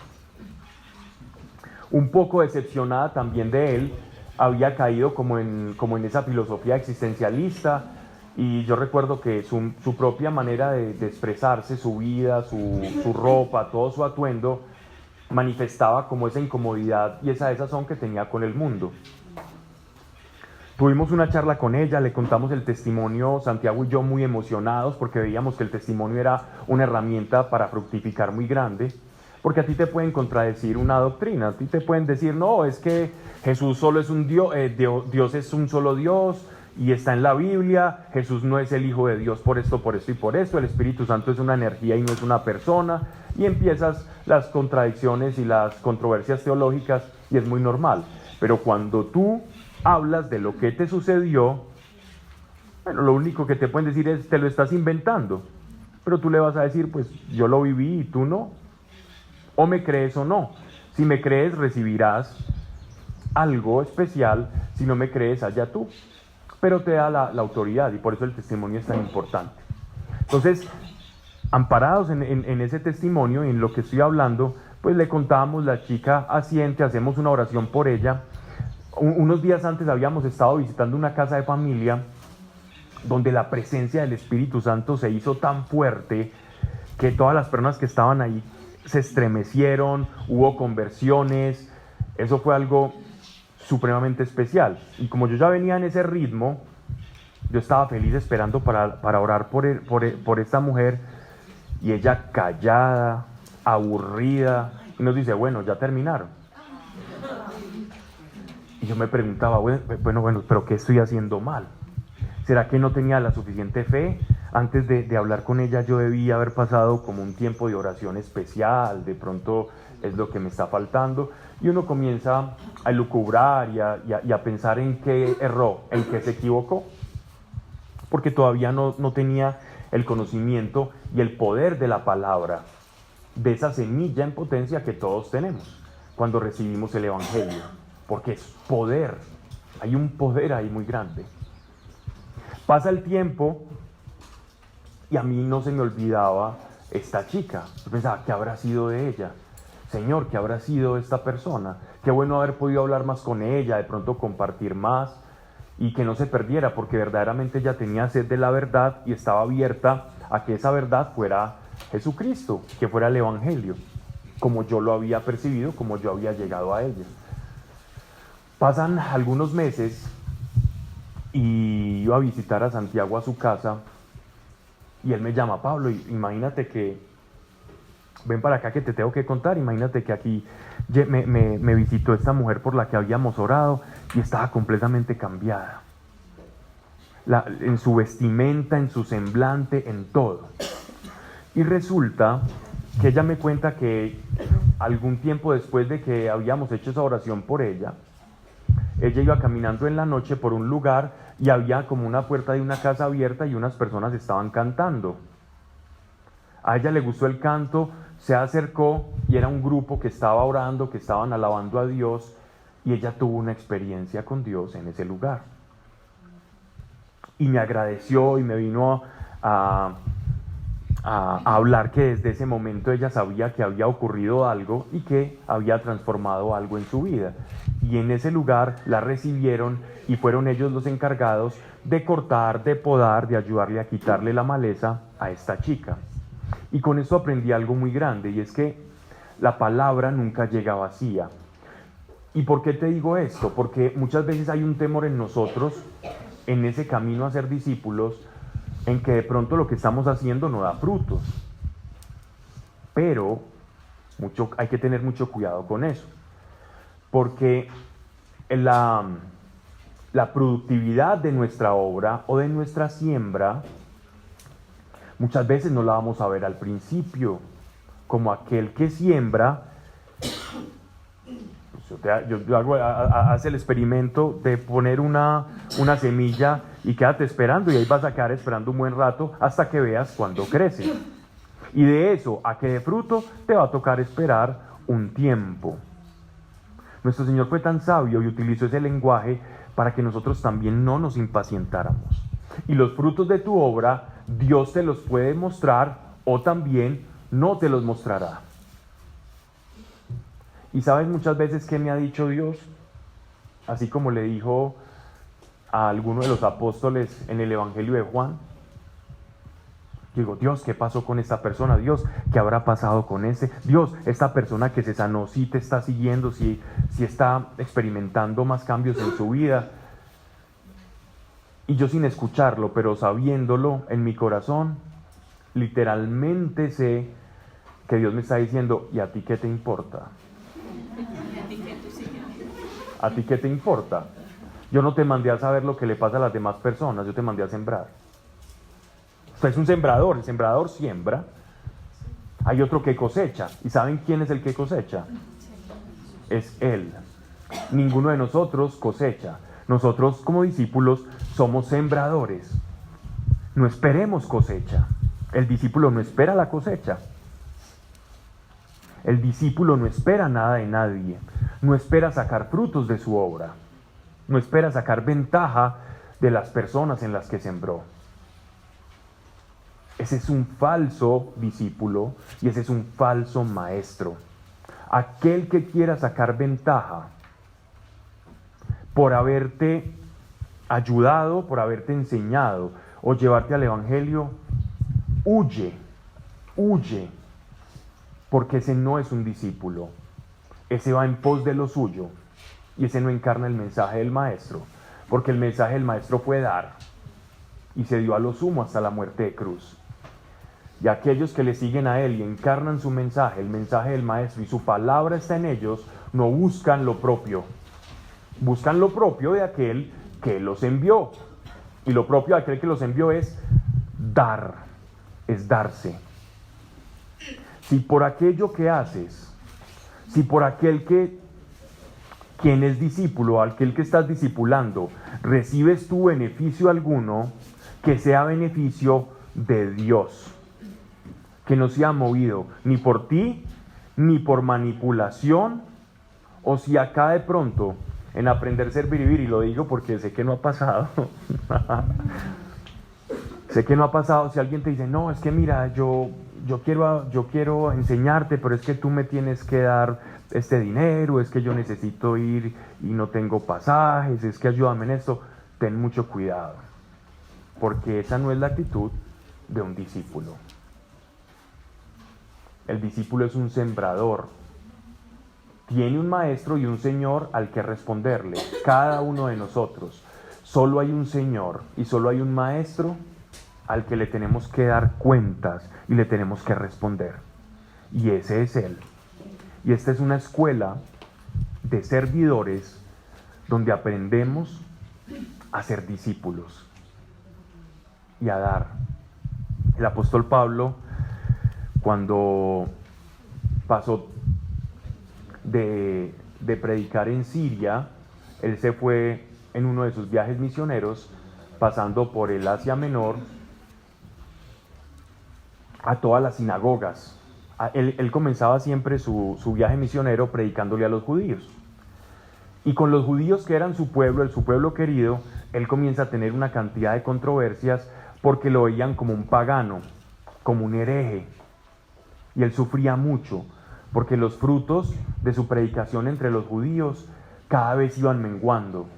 Un poco decepcionada también de él, había caído como en esa filosofía existencialista, y yo recuerdo que su propia manera de expresarse, su vida, su ropa, todo su atuendo, manifestaba como esa incomodidad y esa desazón que tenía con el mundo. Tuvimos una charla con ella, le contamos el testimonio, Santiago y yo muy emocionados, porque veíamos que el testimonio era una herramienta para fructificar muy grande, porque a ti te pueden contradecir una doctrina, a ti te pueden decir, no, es que Jesús solo es un Dios, Dios es un solo Dios, y está en la Biblia, Jesús no es el Hijo de Dios por esto y por esto, el Espíritu Santo es una energía y no es una persona, y empiezas las contradicciones y las controversias teológicas, y es muy normal. Pero cuando tú hablas de lo que te sucedió, bueno, lo único que te pueden decir es, te lo estás inventando, pero tú le vas a decir, pues yo lo viví y tú no, o me crees o no. Si me crees, recibirás algo especial, si no me crees, allá tú. Pero te da la autoridad, y por eso el testimonio es tan importante. Entonces, amparados en ese testimonio y en lo que estoy hablando, pues le contábamos, la chica asiente, hacemos una oración por ella. Unos días antes habíamos estado visitando una casa de familia donde la presencia del Espíritu Santo se hizo tan fuerte que todas las personas que estaban ahí se estremecieron, hubo conversiones. Eso fue algo supremamente especial. Y como yo ya venía en ese ritmo, Yo estaba feliz esperando para orar por esta mujer, y ella callada, aburrida, y nos dice, bueno, ya terminaron. Y yo me preguntaba, bueno, pero ¿qué estoy haciendo mal? ¿Será que no tenía la suficiente fe? Antes de hablar con ella yo debía haber pasado como un tiempo de oración especial, de pronto es lo que me está faltando. Y uno comienza a elucubrar y a pensar en qué erró, en qué se equivocó, porque todavía no tenía el conocimiento y el poder de la palabra, de esa semilla en potencia que todos tenemos cuando recibimos el Evangelio, porque es poder, hay un poder ahí muy grande. Pasa el tiempo y a mí no se me olvidaba esta chica. Yo pensaba, ¿qué habrá sido de ella? Señor, ¿qué habrá sido de esta persona? Qué bueno haber podido hablar más con ella, de pronto compartir más, y que no se perdiera, porque verdaderamente ella tenía sed de la verdad y estaba abierta a que esa verdad fuera Jesucristo, que fuera el Evangelio, como yo lo había percibido, como yo había llegado a ella. Pasan algunos meses y iba a visitar a Santiago a su casa, y él me llama, Pablo, imagínate que, ven para acá que te tengo que contar, imagínate que aquí me visitó esta mujer por la que habíamos orado y estaba completamente cambiada. En su vestimenta, en su semblante, en todo. Y resulta que ella me cuenta que algún tiempo después de que habíamos hecho esa oración por ella iba caminando en la noche por un lugar y había como una puerta de una casa abierta y unas personas estaban cantando. A ella le gustó el canto, se acercó y era un grupo que estaba orando, que estaban alabando a Dios, y ella tuvo una experiencia con Dios en ese lugar. Y me agradeció y me vino a hablar que desde ese momento ella sabía que había ocurrido algo y que había transformado algo en su vida. Y en ese lugar la recibieron y fueron ellos los encargados de cortar, de podar, de ayudarle a quitarle la maleza a esta chica. Y con esto aprendí algo muy grande, y es que la palabra nunca llega vacía. ¿Y por qué te digo esto? Porque muchas veces hay un temor en nosotros, en ese camino a ser discípulos, en que de pronto lo que estamos haciendo no da frutos. Pero hay que tener mucho cuidado con eso, porque la productividad de nuestra obra o de nuestra siembra muchas veces no la vamos a ver al principio, como aquel que siembra. Yo hace el experimento de poner una semilla y quédate esperando, y ahí vas a quedar esperando un buen rato hasta que veas cuando crece. Y de eso a que dé fruto te va a tocar esperar un tiempo. Nuestro Señor fue tan sabio y utilizó ese lenguaje para que nosotros también no nos impacientáramos. Y los frutos de tu obra Dios te los puede mostrar o también no te los mostrará. Y sabes muchas veces qué me ha dicho Dios, así como le dijo a alguno de los apóstoles en el Evangelio de Juan. Digo, Dios, ¿qué pasó con esta persona? Dios, ¿qué habrá pasado con ese? Dios, esta persona que se sanó, ¿sí te está siguiendo? ¿Sí está experimentando más cambios en su vida? Y yo sin escucharlo, pero sabiéndolo en mi corazón, literalmente sé que Dios me está diciendo, ¿y a ti qué te importa? ¿A ti qué te importa? Yo no te mandé a saber lo que le pasa a las demás personas, yo te mandé a sembrar. Usted es un sembrador, el sembrador siembra. Hay otro que cosecha. ¿Y saben quién es el que cosecha? Es Él. Ninguno de nosotros cosecha. Nosotros como discípulos somos sembradores. No esperemos cosecha. El discípulo no espera la cosecha. El discípulo no espera nada de nadie. No espera sacar frutos de su obra. No espera sacar ventaja de las personas en las que sembró. Ese es un falso discípulo y ese es un falso maestro. Aquel que quiera sacar ventaja por haberte ayudado, por haberte enseñado o llevarte al Evangelio, huye, porque ese no es un discípulo. Ese va en pos de lo suyo y ese no encarna el mensaje del maestro, porque el mensaje del maestro fue dar, y se dio a lo sumo hasta la muerte de cruz. Y aquellos que le siguen a él y encarnan su mensaje, el mensaje del Maestro, y su palabra está en ellos, no buscan lo propio. Buscan lo propio de aquel que los envió. Y lo propio de aquel que los envió es dar, es darse. Si por aquello que haces, si por aquel quien es discípulo, aquel que estás discipulando, recibes tu beneficio alguno, que sea beneficio de Dios, que no sea movido ni por ti, ni por manipulación, o si acá de pronto, en aprender, servir y vivir, y lo digo porque sé que no ha pasado, sé que no ha pasado, si alguien te dice, no, es que mira, yo quiero enseñarte, pero es que tú me tienes que dar este dinero, es que yo necesito ir y no tengo pasajes, es que ayúdame en esto, ten mucho cuidado, porque esa no es la actitud de un discípulo. El discípulo es un sembrador, tiene un maestro y un señor al que responderle, cada uno de nosotros. Solo hay un señor y solo hay un maestro al que le tenemos que dar cuentas y le tenemos que responder. Y ese es Él. Y esta es una escuela de servidores donde aprendemos a ser discípulos y a dar. El apóstol Pablo, cuando pasó de predicar en Siria, él se fue en uno de sus viajes misioneros, pasando por el Asia Menor, a todas las sinagogas. Él comenzaba siempre su viaje misionero predicándole a los judíos. Y con los judíos que eran su pueblo querido, él comienza a tener una cantidad de controversias porque lo veían como un pagano, como un hereje. Y él sufría mucho porque los frutos de su predicación entre los judíos cada vez iban menguando,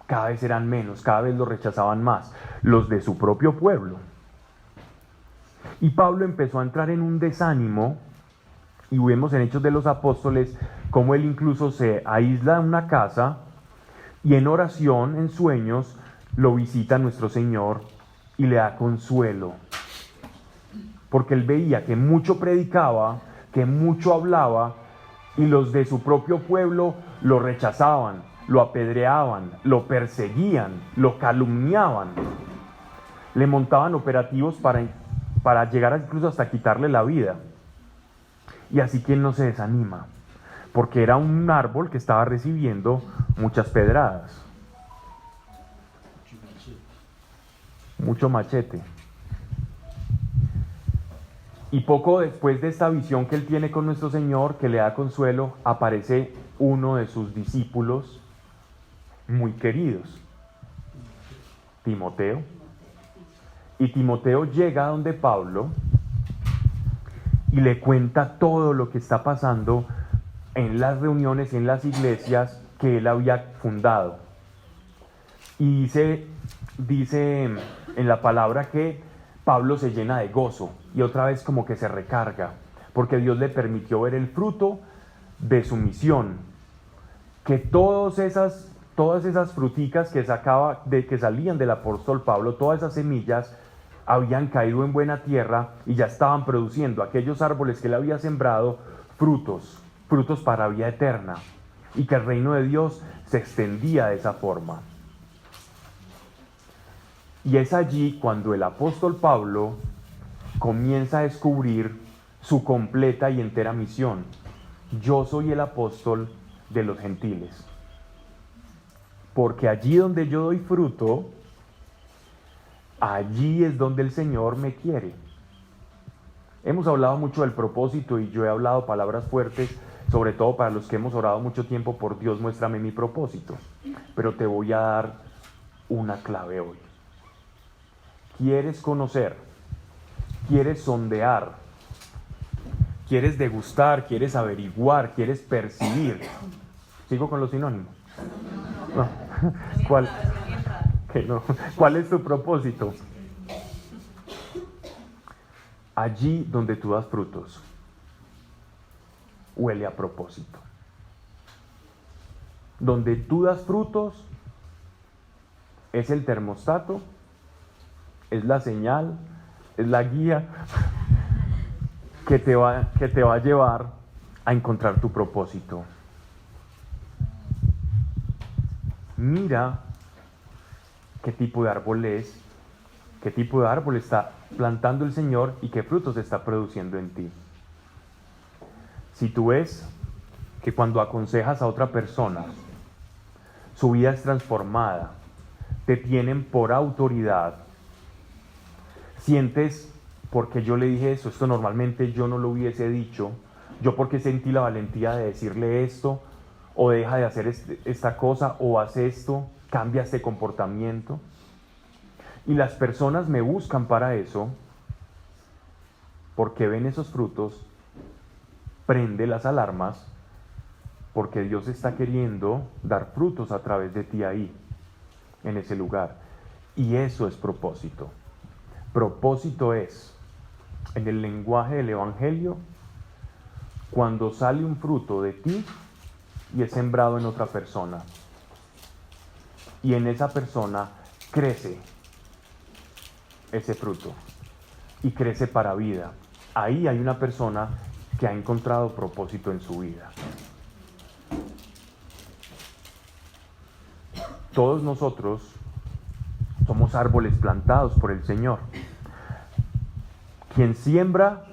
cada vez eran menos, cada vez lo rechazaban más, los de su propio pueblo. Y Pablo empezó a entrar en un desánimo, y vemos en Hechos de los Apóstoles cómo él incluso se aísla en una casa y en oración, en sueños, lo visita nuestro Señor y le da consuelo. Porque él veía que mucho predicaba, que mucho hablaba, y los de su propio pueblo lo rechazaban, lo apedreaban, lo perseguían, lo calumniaban. Le montaban operativos para llegar incluso hasta quitarle la vida. Y así que él no se desanima, porque era un árbol que estaba recibiendo muchas pedradas, mucho machete. Y poco después de esta visión que él tiene con nuestro Señor, que le da consuelo, aparece uno de sus discípulos muy queridos, Timoteo. Y Timoteo llega donde Pablo y le cuenta todo lo que está pasando en las reuniones, en las iglesias que él había fundado. Y dice en la palabra que Pablo se llena de gozo y otra vez como que se recarga, porque Dios le permitió ver el fruto de su misión, que todas esas fruticas que salían del apóstol Pablo, todas esas semillas, habían caído en buena tierra y ya estaban produciendo aquellos árboles que él había sembrado, frutos para vida eterna, y que el reino de Dios se extendía de esa forma. Y es allí cuando el apóstol Pablo comienza a descubrir su completa y entera misión. Yo soy el apóstol de los gentiles, porque allí donde yo doy fruto, allí es donde el Señor me quiere. Hemos hablado mucho del propósito y yo he hablado palabras fuertes, sobre todo para los que hemos orado mucho tiempo por Dios, muéstrame mi propósito. Pero te voy a dar una clave hoy. ¿Quieres conocer? ¿Quieres sondear? ¿Quieres degustar? ¿Quieres averiguar? ¿Quieres percibir? ¿Sigo con los sinónimos? No. ¿Cuál? No. ¿Cuál es tu propósito? Allí donde tú das frutos, huele a propósito. Donde tú das frutos, es el termostato es la señal, es la guía que te va a llevar a encontrar tu propósito. Mira qué tipo de árbol es, qué tipo de árbol está plantando el Señor y qué frutos está produciendo en ti. Si tú ves que cuando aconsejas a otra persona, su vida es transformada, te tienen por autoridad, sientes, porque yo le dije eso, esto normalmente yo no lo hubiese dicho, yo porque sentí la valentía de decirle esto, o deja de hacer esta cosa, o hace esto, cambia este comportamiento. Y las personas me buscan para eso, porque ven esos frutos, prende las alarmas, porque Dios está queriendo dar frutos a través de ti ahí, en ese lugar. Y eso es propósito. Propósito es, en el lenguaje del Evangelio, cuando sale un fruto de ti y es sembrado en otra persona. Y en esa persona crece ese fruto y crece para vida. Ahí hay una persona que ha encontrado propósito en su vida. Todos nosotros somos árboles plantados por el Señor. Quien siembra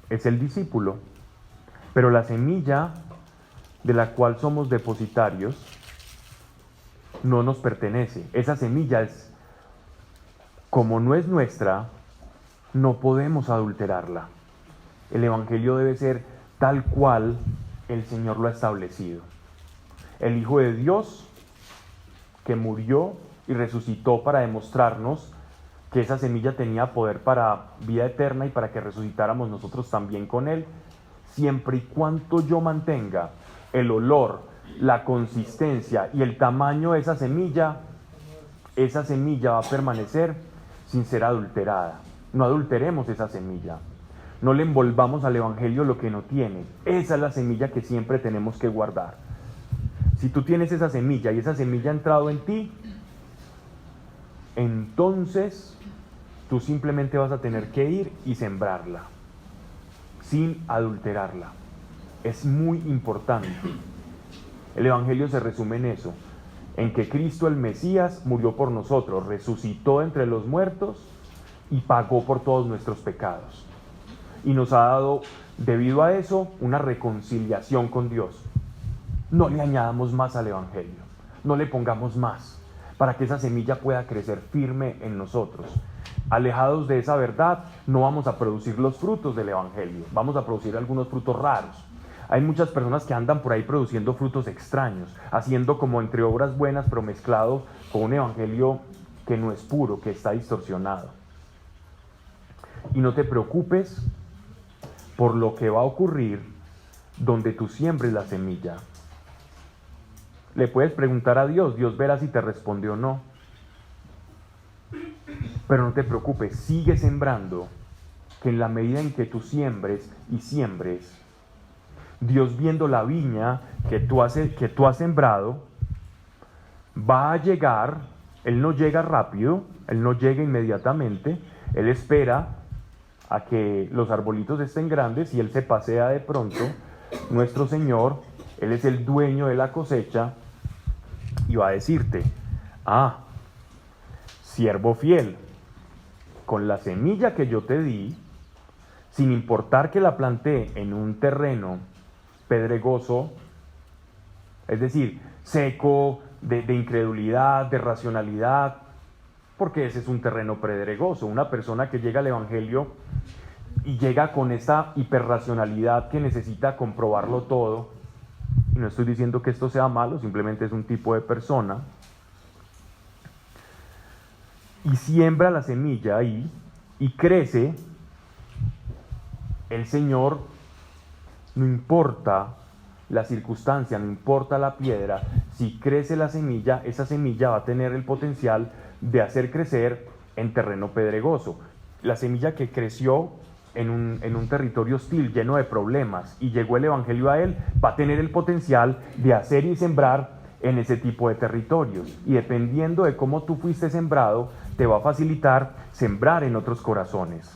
es el discípulo, pero la semilla de la cual somos depositarios no nos pertenece. Esa semilla es, como no es nuestra, no podemos adulterarla. El Evangelio debe ser tal cual el Señor lo ha establecido. El Hijo de Dios que murió y resucitó para demostrarnos que esa semilla tenía poder para vida eterna y para que resucitáramos nosotros también con Él, siempre y cuando yo mantenga el olor, la consistencia y el tamaño de esa semilla va a permanecer sin ser adulterada. No adulteremos esa semilla. No le envolvamos al Evangelio lo que no tiene. Esa es la semilla que siempre tenemos que guardar. Si tú tienes esa semilla y esa semilla ha entrado en ti, entonces tú simplemente vas a tener que ir y sembrarla, sin adulterarla. Es muy importante. El Evangelio se resume en eso, en que Cristo el Mesías murió por nosotros, resucitó entre los muertos y pagó por todos nuestros pecados. Y nos ha dado, debido a eso, una reconciliación con Dios. No le añadamos más al Evangelio, no le pongamos más, para que esa semilla pueda crecer firme en nosotros. Alejados de esa verdad, no vamos a producir los frutos del Evangelio, vamos a producir algunos frutos raros. Hay muchas personas que andan por ahí produciendo frutos extraños, haciendo como entre obras buenas, pero mezclado con un Evangelio que no es puro, que está distorsionado. Y no te preocupes por lo que va a ocurrir donde tú siembres la semilla. Le puedes preguntar a Dios, Dios verá si te responde o no. Pero no te preocupes, sigue sembrando, que en la medida en que tú siembres y siembres, Dios viendo la viña que tú has sembrado, va a llegar. Él no llega rápido, Él no llega inmediatamente, Él espera a que los arbolitos estén grandes y Él se pasea de pronto. Nuestro Señor, Él es el dueño de la cosecha y va a decirte: siervo fiel, con la semilla que yo te di, sin importar que la planté en un terreno pedregoso, es decir, seco, de incredulidad, de racionalidad, porque ese es un terreno pedregoso. Una persona que llega al Evangelio y llega con esta hiperracionalidad que necesita comprobarlo todo, y no estoy diciendo que esto sea malo, simplemente es un tipo de persona, y siembra la semilla ahí y crece, el Señor, no importa la circunstancia, no importa la piedra, si crece la semilla, esa semilla va a tener el potencial de hacer crecer en terreno pedregoso. La semilla que creció en un territorio hostil, lleno de problemas, y llegó el Evangelio a él, va a tener el potencial de hacer y sembrar en ese tipo de territorios. Y dependiendo de cómo tú fuiste sembrado, te va a facilitar sembrar en otros corazones.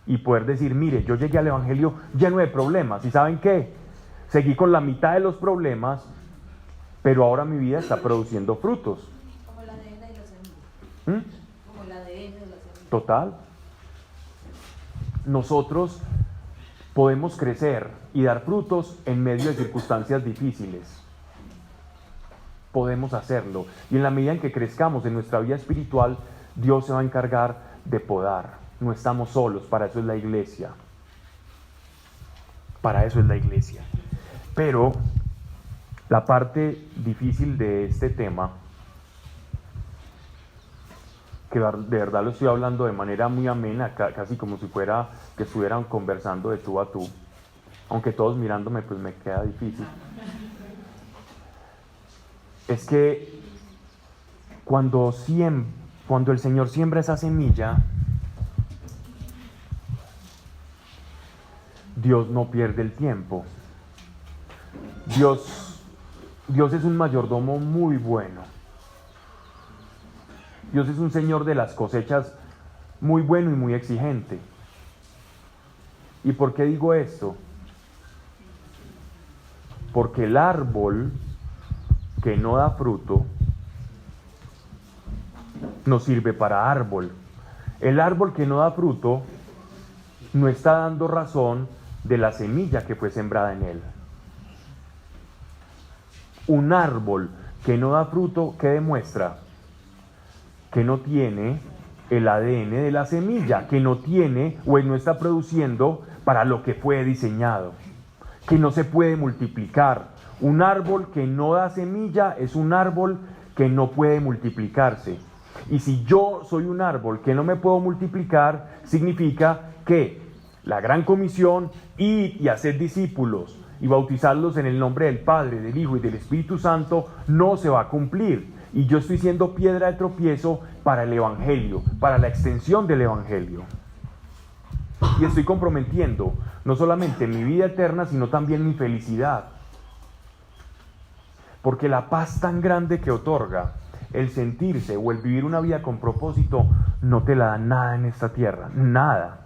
Y poder decir, mire, yo llegué al Evangelio lleno de problemas. ¿Y saben qué? Seguí con la mitad de los problemas, pero ahora mi vida está produciendo frutos. Como el ADN de la semilla. Como el ADN de la semilla. Total. Nosotros podemos crecer y dar frutos en medio de circunstancias difíciles. Podemos hacerlo. Y en la medida en que crezcamos en nuestra vida espiritual, Dios se va a encargar de podar. No estamos solos, para eso es la iglesia. Para eso es la iglesia. Pero la parte difícil de este tema, que de verdad lo estoy hablando de manera muy amena, casi como si fuera que estuvieran conversando de tú a tú, aunque todos mirándome pues me queda difícil, es que cuando el Señor siembra esa semilla, Dios no pierde el tiempo. Dios es un mayordomo muy bueno. Dios es un Señor de las cosechas muy bueno y muy exigente. ¿Y por qué digo esto? Porque el árbol que no da fruto no sirve para árbol. El árbol que no da fruto no está dando razón de la semilla que fue sembrada en él. Un árbol que no da fruto, ¿qué demuestra? Que no tiene el ADN de la semilla, que no tiene o no está produciendo para lo que fue diseñado, que no se puede multiplicar. Un árbol que no da semilla es un árbol que no puede multiplicarse. Y si yo soy un árbol que no me puedo multiplicar, significa que la gran comisión, ir y hacer discípulos y bautizarlos en el nombre del Padre, del Hijo y del Espíritu Santo, no se va a cumplir. Y yo estoy siendo piedra de tropiezo para el Evangelio, para la extensión del Evangelio. Y estoy comprometiendo no solamente mi vida eterna, sino también mi felicidad. Porque la paz tan grande que otorga el sentirse o el vivir una vida con propósito, no te la da nada en esta tierra, nada.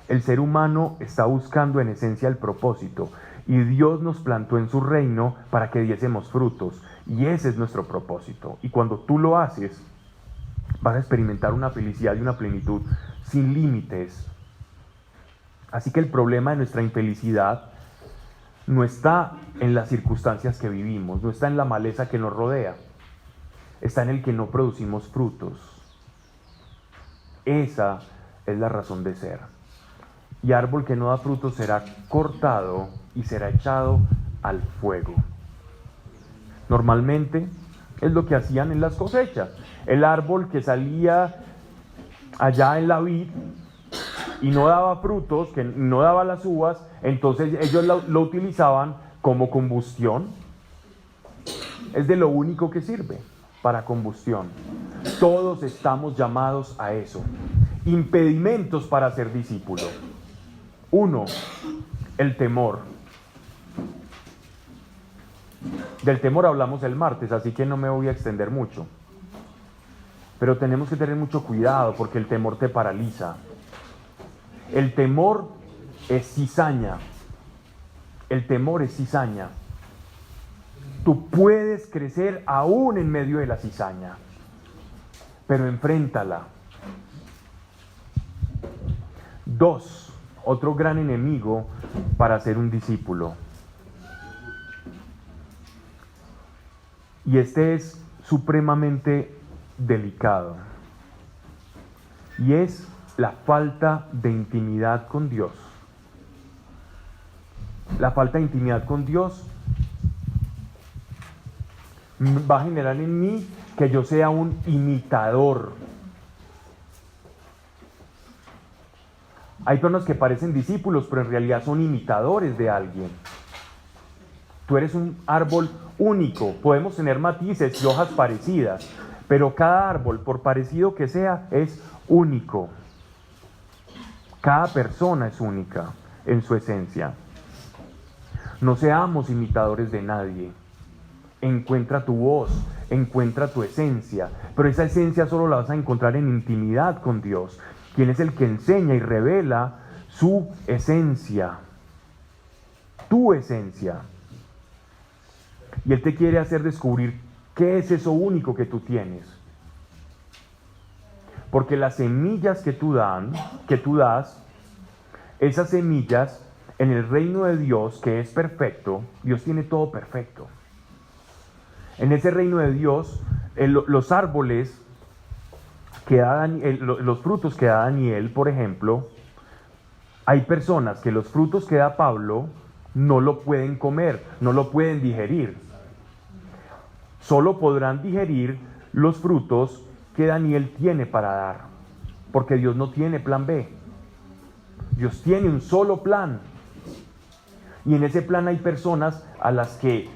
El ser humano está buscando en esencia el propósito, y Dios nos plantó en su reino para que diésemos frutos, y ese es nuestro propósito. Y cuando tú lo haces, vas a experimentar una felicidad y una plenitud sin límites. Así que el problema de nuestra infelicidad no está en las circunstancias que vivimos, no está en la maleza que nos rodea, está en el que no producimos frutos. Esa es la razón de ser. Y árbol que no da frutos será cortado y será echado al fuego. Normalmente es lo que hacían en las cosechas. El árbol que salía allá en la vid y no daba frutos, que no daba las uvas, entonces ellos lo utilizaban como combustión. Es de lo único que sirve, para combustión. Todos estamos llamados a eso. Impedimentos para ser discípulo. 1, el temor. Del temor hablamos el martes, así que no me voy a extender mucho. Pero tenemos que tener mucho cuidado porque el temor te paraliza. El temor es cizaña. El temor es cizaña. Tú puedes crecer aún en medio de la cizaña, pero enfréntala. 2, otro gran enemigo para ser un discípulo. Y este es supremamente delicado. Y es la falta de intimidad con Dios. La falta de intimidad con Dios va a generar en mí que yo sea un imitador. Hay personas que parecen discípulos, pero en realidad son imitadores de alguien. Tú eres un árbol único. Podemos tener matices y hojas parecidas, pero cada árbol, por parecido que sea, es único. Cada persona es única en su esencia. No seamos imitadores de nadie. encuentra tu voz, encuentra tu esencia. Pero esa esencia solo la vas a encontrar en intimidad con Dios, quien es el que enseña y revela su esencia, tu esencia. Y Él te quiere hacer descubrir qué es eso único que tú tienes. Porque las semillas que tú das, esas semillas en el reino de Dios, que es perfecto, Dios tiene todo perfecto. En ese reino de Dios, los árboles que da los frutos que da Daniel, por ejemplo, hay personas que los frutos que da Pablo no lo pueden comer, no lo pueden digerir. Solo podrán digerir los frutos que Daniel tiene para dar, porque Dios no tiene plan B. Dios tiene un solo plan. Y en ese plan hay personas a las que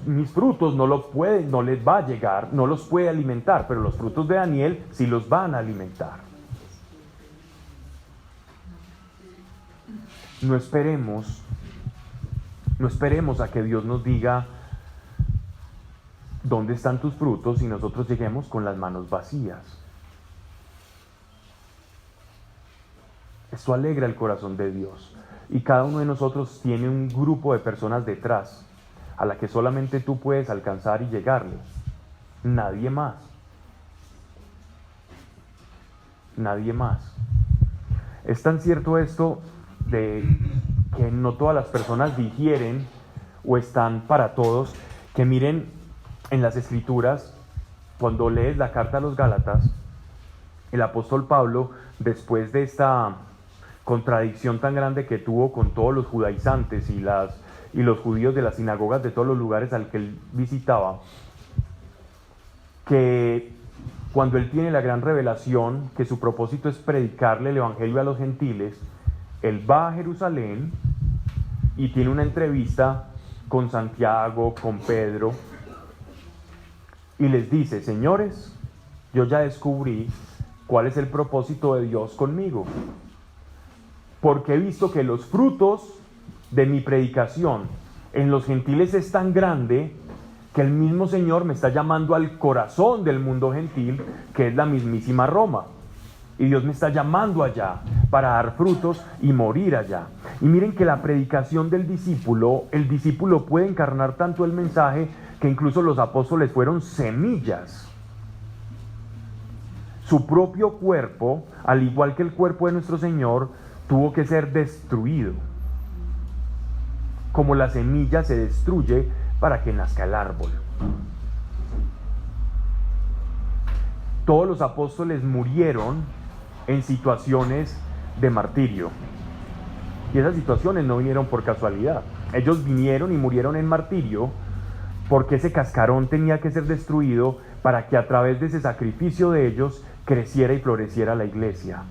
mis frutos no les va a llegar, no los puede alimentar, pero los frutos de Daniel sí los van a alimentar. No esperemos a que Dios nos diga dónde están tus frutos y nosotros lleguemos con las manos vacías. Esto alegra el corazón de Dios. Y cada uno de nosotros tiene un grupo de personas detrás a la que solamente tú puedes alcanzar y llegarle. Nadie más. Nadie más. Es tan cierto esto de que no todas las personas digieren o están para todos, que miren en las Escrituras, cuando lees la carta a los Gálatas, el apóstol Pablo, después de esta contradicción tan grande que tuvo con todos los judaizantes y los judíos de las sinagogas de todos los lugares al que él visitaba, que cuando él tiene la gran revelación que su propósito es predicarle el evangelio a los gentiles, él va a Jerusalén y tiene una entrevista con Santiago, con Pedro, y les dice: señores, yo ya descubrí cuál es el propósito de Dios conmigo, porque he visto que los frutos de mi predicación en los gentiles es tan grande que el mismo Señor me está llamando al corazón del mundo gentil, que es la mismísima Roma. Y Dios me está llamando allá para dar frutos y morir allá. Y miren que la predicación del discípulo, el discípulo puede encarnar tanto el mensaje que incluso los apóstoles fueron semillas. Su propio cuerpo, al igual que el cuerpo de nuestro Señor, tuvo que ser destruido. Como la semilla se destruye para que nazca el árbol. Todos los apóstoles murieron en situaciones de martirio. Y esas situaciones no vinieron por casualidad. Ellos vinieron y murieron en martirio porque ese cascarón tenía que ser destruido para que a través de ese sacrificio de ellos creciera y floreciera la iglesia.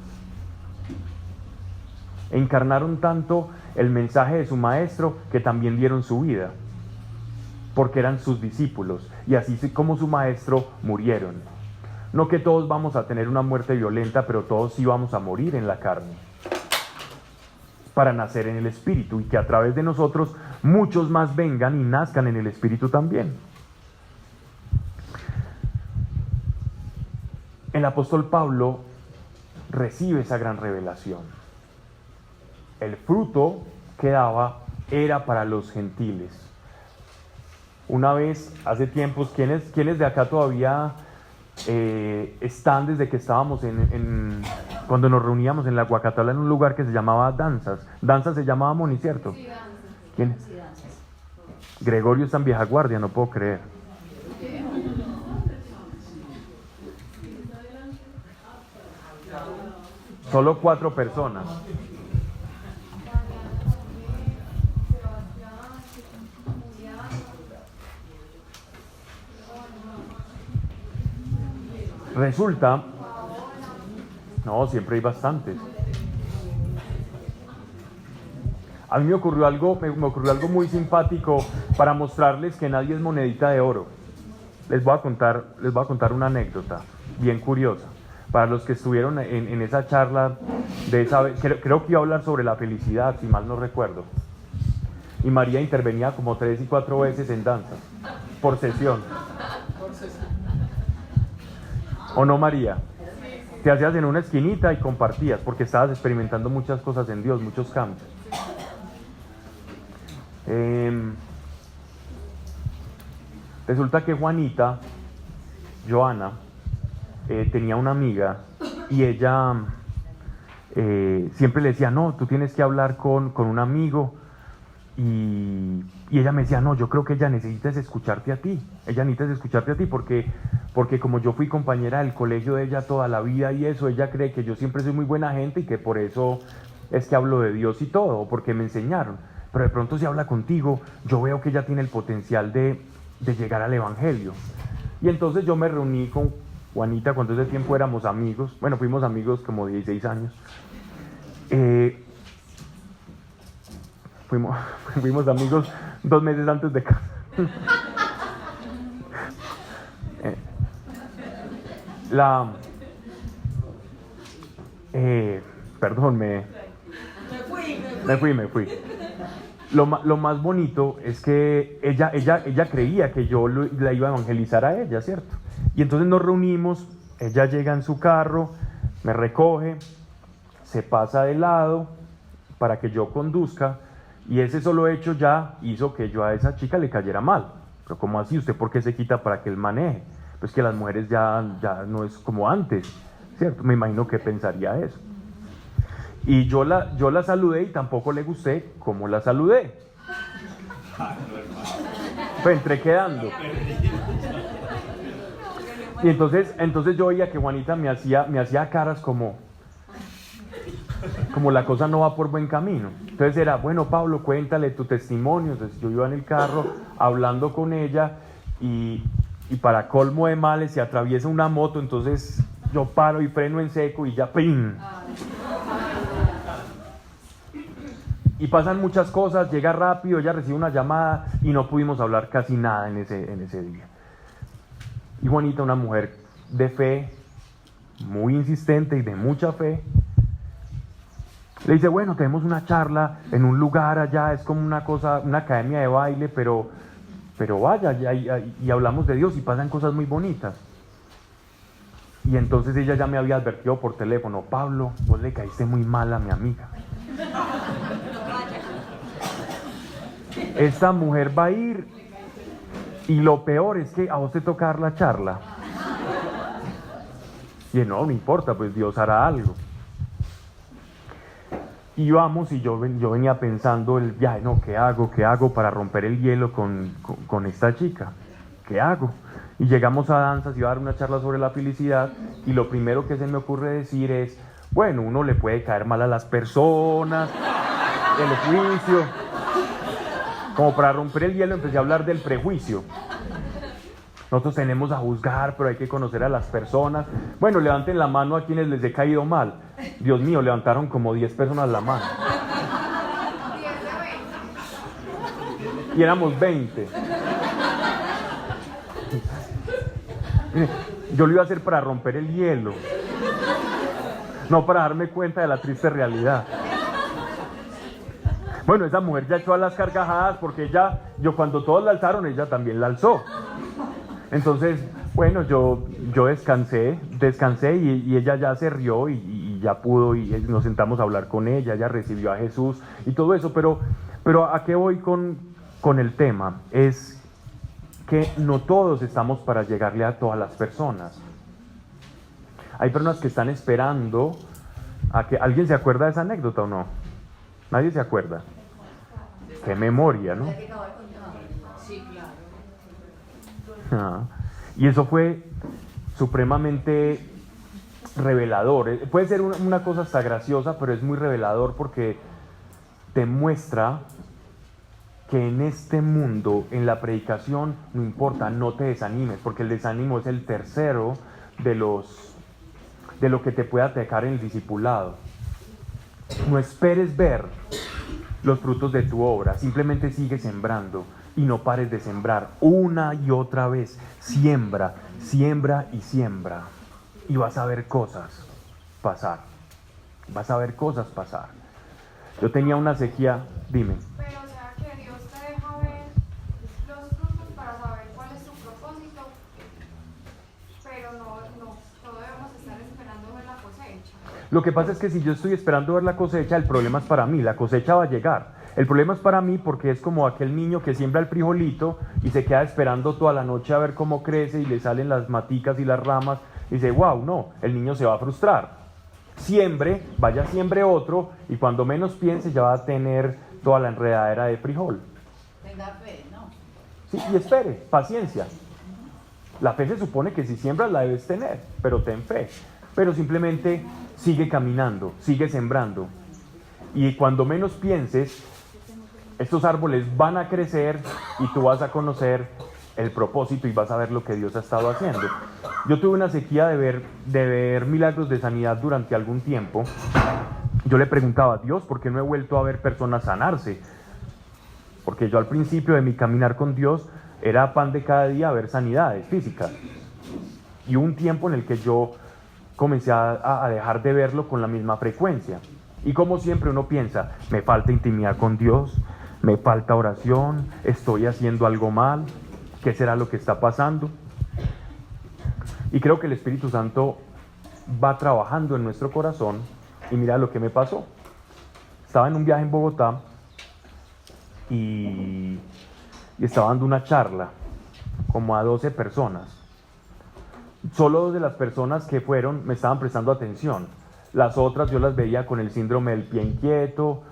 Encarnaron tanto el mensaje de su maestro que también dieron su vida, porque eran sus discípulos, y así como su maestro murieron. No que todos vamos a tener una muerte violenta, pero todos sí vamos a morir en la carne, para nacer en el Espíritu, y que a través de nosotros muchos más vengan y nazcan en el Espíritu también. El apóstol Pablo recibe esa gran revelación. El fruto que daba era para los gentiles. Una vez, hace tiempos, ¿quiénes de acá todavía están desde que estábamos cuando nos reuníamos en la Guacatala en un lugar que se llamaba Danzas? Danzas se llamaba Moni, ¿cierto? Sí, danzas. ¿Quién? Sí, danzas. Gregorio está en vieja guardia, no puedo creer. Solo 4 personas. Resulta, no, siempre hay bastantes. A mí me ocurrió algo muy simpático para mostrarles que nadie es monedita de oro. Les voy a contar una anécdota bien curiosa. Para los que estuvieron en esa charla de esa vez, creo que iba a hablar sobre la felicidad, si mal no recuerdo. Y María intervenía como 3 y 4 veces en danzas. por sesión. ¿O no, María? Te hacías en una esquinita y compartías porque estabas experimentando muchas cosas en Dios, muchos cambios. Resulta que Johanna, tenía una amiga y ella siempre le decía, no, tú tienes que hablar con un amigo. Y ella me decía, no, yo creo que ella necesita escucharte a ti. Ella necesita escucharte a ti porque como yo fui compañera del colegio de ella toda la vida y eso, ella cree que yo siempre soy muy buena gente y que por eso es que hablo de Dios y todo, porque me enseñaron. Pero de pronto si habla contigo, yo veo que ella tiene el potencial de llegar al Evangelio. Y entonces yo me reuní con Juanita cuando ese tiempo éramos amigos. Bueno, fuimos amigos como 16 años. Fuimos amigos 2 meses antes de casar. Perdón, me fui. Lo más bonito es que ella creía que yo la iba a evangelizar a ella, ¿cierto? Y entonces nos reunimos, ella llega en su carro, me recoge, se pasa de lado para que yo conduzca. Y ese solo hecho ya hizo que yo a esa chica le cayera mal. Pero ¿cómo así? ¿Usted por qué se quita para que él maneje? Pues que las mujeres ya no es como antes, ¿cierto? Me imagino que pensaría eso. Y yo la saludé y tampoco le gusté cómo la saludé. Pues entré quedando. Y entonces yo veía que Juanita me hacía caras como la cosa no va por buen camino. Entonces era, bueno, Pablo, cuéntale tu testimonio. Entonces yo iba en el carro hablando con ella y para colmo de males se atraviesa una moto, entonces yo paro y freno en seco y ya ¡pin! Y pasan muchas cosas, llega rápido, ella recibe una llamada y no pudimos hablar casi nada en ese día. Y Juanita, una mujer de fe, muy insistente y de mucha fe, le dice, bueno, tenemos una charla en un lugar allá, es como una academia de baile, pero vaya, y hablamos de Dios y pasan cosas muy bonitas. Y entonces ella ya me había advertido por teléfono, Pablo, vos le caíste muy mal a mi amiga. Esta mujer va a ir y lo peor es que a vos te toca dar la charla. Y no importa, pues Dios hará algo. Y vamos, y yo venía pensando el viaje, no, ¿qué hago para romper el hielo con esta chica? ¿Qué hago? Y llegamos a danzas, iba a dar una charla sobre la felicidad, y lo primero que se me ocurre decir es, bueno, uno le puede caer mal a las personas, el juicio. Como para romper el hielo empecé a hablar del prejuicio. Nosotros tenemos a juzgar, pero hay que conocer a las personas. Bueno, levanten la mano a quienes les he caído mal. Dios mío, levantaron como 10 personas la mano. Y éramos 20. Mire, yo lo iba a hacer para romper el hielo, no para darme cuenta de la triste realidad. Bueno, esa mujer ya echó a las carcajadas porque yo cuando todos la alzaron, ella también la alzó. Entonces, bueno, yo descansé y ella ya se rió y ya pudo y nos sentamos a hablar con ella, ella recibió a Jesús y todo eso, pero ¿a qué voy con el tema? Es que no todos estamos para llegarle a todas las personas. Hay personas que están esperando a que... ¿Alguien se acuerda de esa anécdota o no? ¿Nadie se acuerda? Qué memoria, ¿no? Sí, claro. Y eso fue supremamente revelador. Puede ser una cosa hasta graciosa, pero es muy revelador porque te muestra que en este mundo, en la predicación, no importa, no te desanimes, porque el desánimo es el tercero de lo que te puede atacar en el discipulado. No esperes ver los frutos de tu obra, simplemente sigue sembrando y no pares de sembrar una y otra vez. Siembra, siembra y siembra y vas a ver cosas pasar. Vas a ver cosas pasar. Yo tenía una sequía, dime. Pero o sea que Dios te deja ver los frutos para saber cuáles Lo que pasa es que si yo estoy esperando ver la cosecha, el problema es para mí, la cosecha va a llegar. El problema es para mí porque es como aquel niño que siembra el frijolito y se queda esperando toda la noche a ver cómo crece y le salen las maticas y las ramas y dice, wow, no, el niño se va a frustrar. Siembre, vaya siembre otro y cuando menos piense ya va a tener toda la enredadera de frijol. Tenga fe, ¿no? Sí, y espere, paciencia. La fe se supone que si siembras la debes tener, pero ten fe. Pero simplemente sigue caminando, sigue sembrando. Y cuando menos pienses, estos árboles van a crecer y tú vas a conocer el propósito y vas a ver lo que Dios ha estado haciendo. Yo tuve una sequía de ver milagros de sanidad durante algún tiempo. Yo le preguntaba a Dios, ¿por qué no he vuelto a ver personas sanarse? Porque yo al principio de mi caminar con Dios era pan de cada día ver sanidades físicas. Y hubo un tiempo en el que yo comencé a dejar de verlo con la misma frecuencia. Y como siempre uno piensa, me falta intimidad con Dios, me falta oración, estoy haciendo algo mal, ¿qué será lo que está pasando? Y creo que el Espíritu Santo va trabajando en nuestro corazón y mira lo que me pasó. Estaba en un viaje en Bogotá y estaba dando una charla como a 12 personas. Solo 2 de las personas que fueron me estaban prestando atención. Las otras yo las veía con el síndrome del pie inquieto,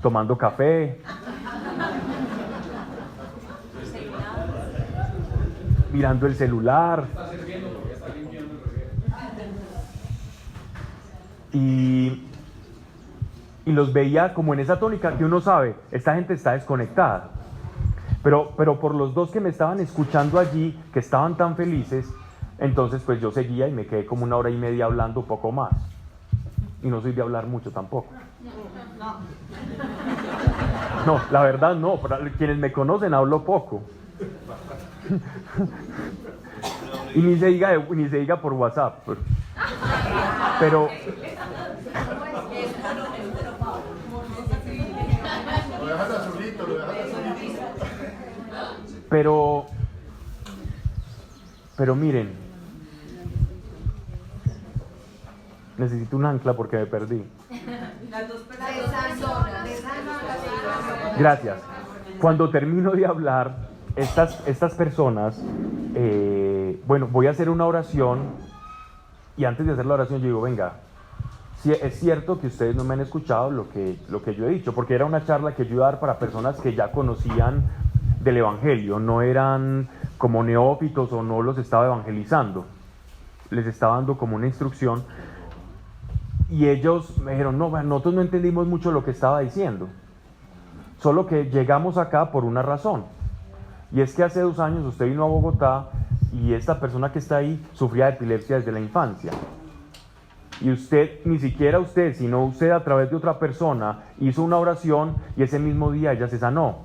tomando café, mirando el celular. Y los veía como en esa tónica que uno sabe, esta gente está desconectada. Pero por los 2 que me estaban escuchando allí, que estaban tan felices, entonces pues yo seguía y me quedé como 1 hora y media hablando, poco más. Y no soy de hablar mucho tampoco. No, la verdad no, para quienes me conocen hablo poco. Y ni se diga por WhatsApp. Pero Lo dejas azulito. Pero miren, necesito un ancla porque me perdí. Las 2 personas. Gracias. Cuando termino de hablar, estas personas, bueno, voy a hacer una oración y antes de hacer la oración yo digo, venga, sí, es cierto que ustedes no me han escuchado lo que yo he dicho, porque era una charla que yo iba a dar para personas que ya conocían del Evangelio, no eran como neófitos o no los estaba evangelizando, les estaba dando como una instrucción y ellos me dijeron, no, nosotros no entendimos mucho lo que estaba diciendo, solo que llegamos acá por una razón, y es que hace 2 años usted vino a Bogotá y esta persona que está ahí sufría de epilepsia desde la infancia. Y usted, ni siquiera usted, sino usted a través de otra persona hizo una oración y ese mismo día ella se sanó.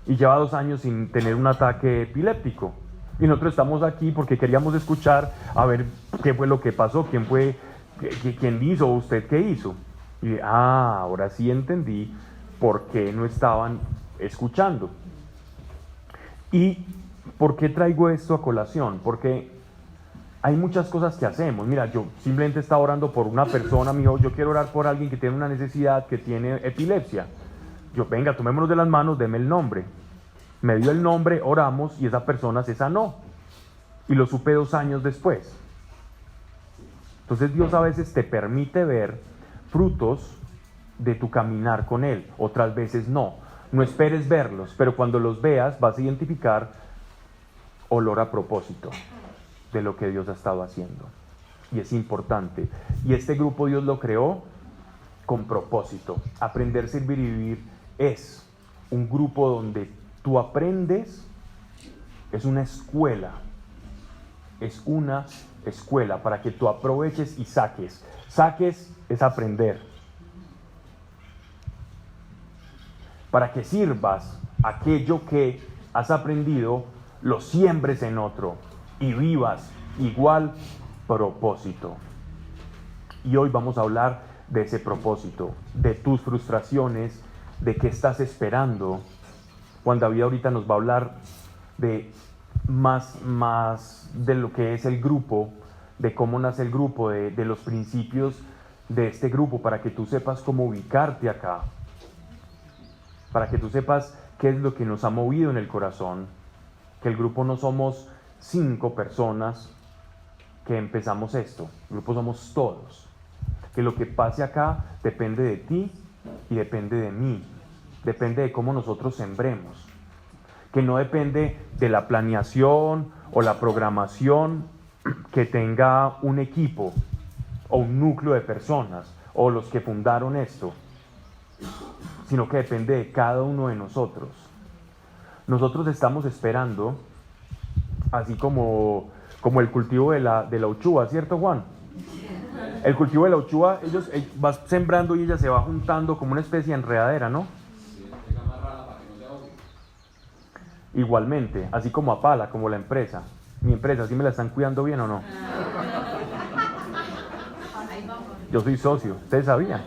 Y lleva 2 años sin tener un ataque epiléptico. Y nosotros estamos aquí porque queríamos escuchar a ver qué fue lo que pasó, quién hizo, usted qué hizo. Y ahora sí entendí por qué no estaban escuchando. ¿Y por qué traigo esto a colación? Porque hay muchas cosas que hacemos. Mira, yo simplemente estaba orando por una persona, me dijo, yo quiero orar por alguien que tiene una necesidad, que tiene epilepsia. Yo, venga, tomémonos de las manos, deme el nombre. Me dio el nombre, oramos y esa persona se sanó. Y lo supe 2 años después. Entonces Dios a veces te permite ver frutos de tu caminar con Él, otras veces no. No esperes verlos, pero cuando los veas vas a identificar olor a propósito de lo que Dios ha estado haciendo. Y es importante. Y este grupo Dios lo creó con propósito. Aprender, servir y vivir es un grupo donde tú aprendes, es una escuela. Es una escuela para que tú aproveches y saques. Saques es aprender. Para que sirvas aquello que has aprendido, lo siembres en otro y vivas igual propósito. Y hoy vamos a hablar de ese propósito, de tus frustraciones, de qué estás esperando. Juan David ahorita nos va a hablar de más de lo que es el grupo, de cómo nace el grupo, de los principios de este grupo, para que tú sepas cómo ubicarte acá, para que tú sepas qué es lo que nos ha movido en el corazón, que el grupo no somos 5 personas que empezamos esto, el grupo somos todos, que lo que pase acá depende de ti y depende de mí, depende de cómo nosotros sembremos, que no depende de la planeación o la programación que tenga un equipo o un núcleo de personas o los que fundaron esto, sino que depende de cada uno de nosotros. Nosotros estamos esperando, así como el cultivo de la uchuva, ¿cierto, Juan? El cultivo de la uchuva, ellos vas sembrando y ella se va juntando como una especie de enredadera, ¿no? Igualmente, así como a pala, como la empresa. Mi empresa, ¿sí me la están cuidando bien o no? Yo soy socio, ¿ustedes sabían?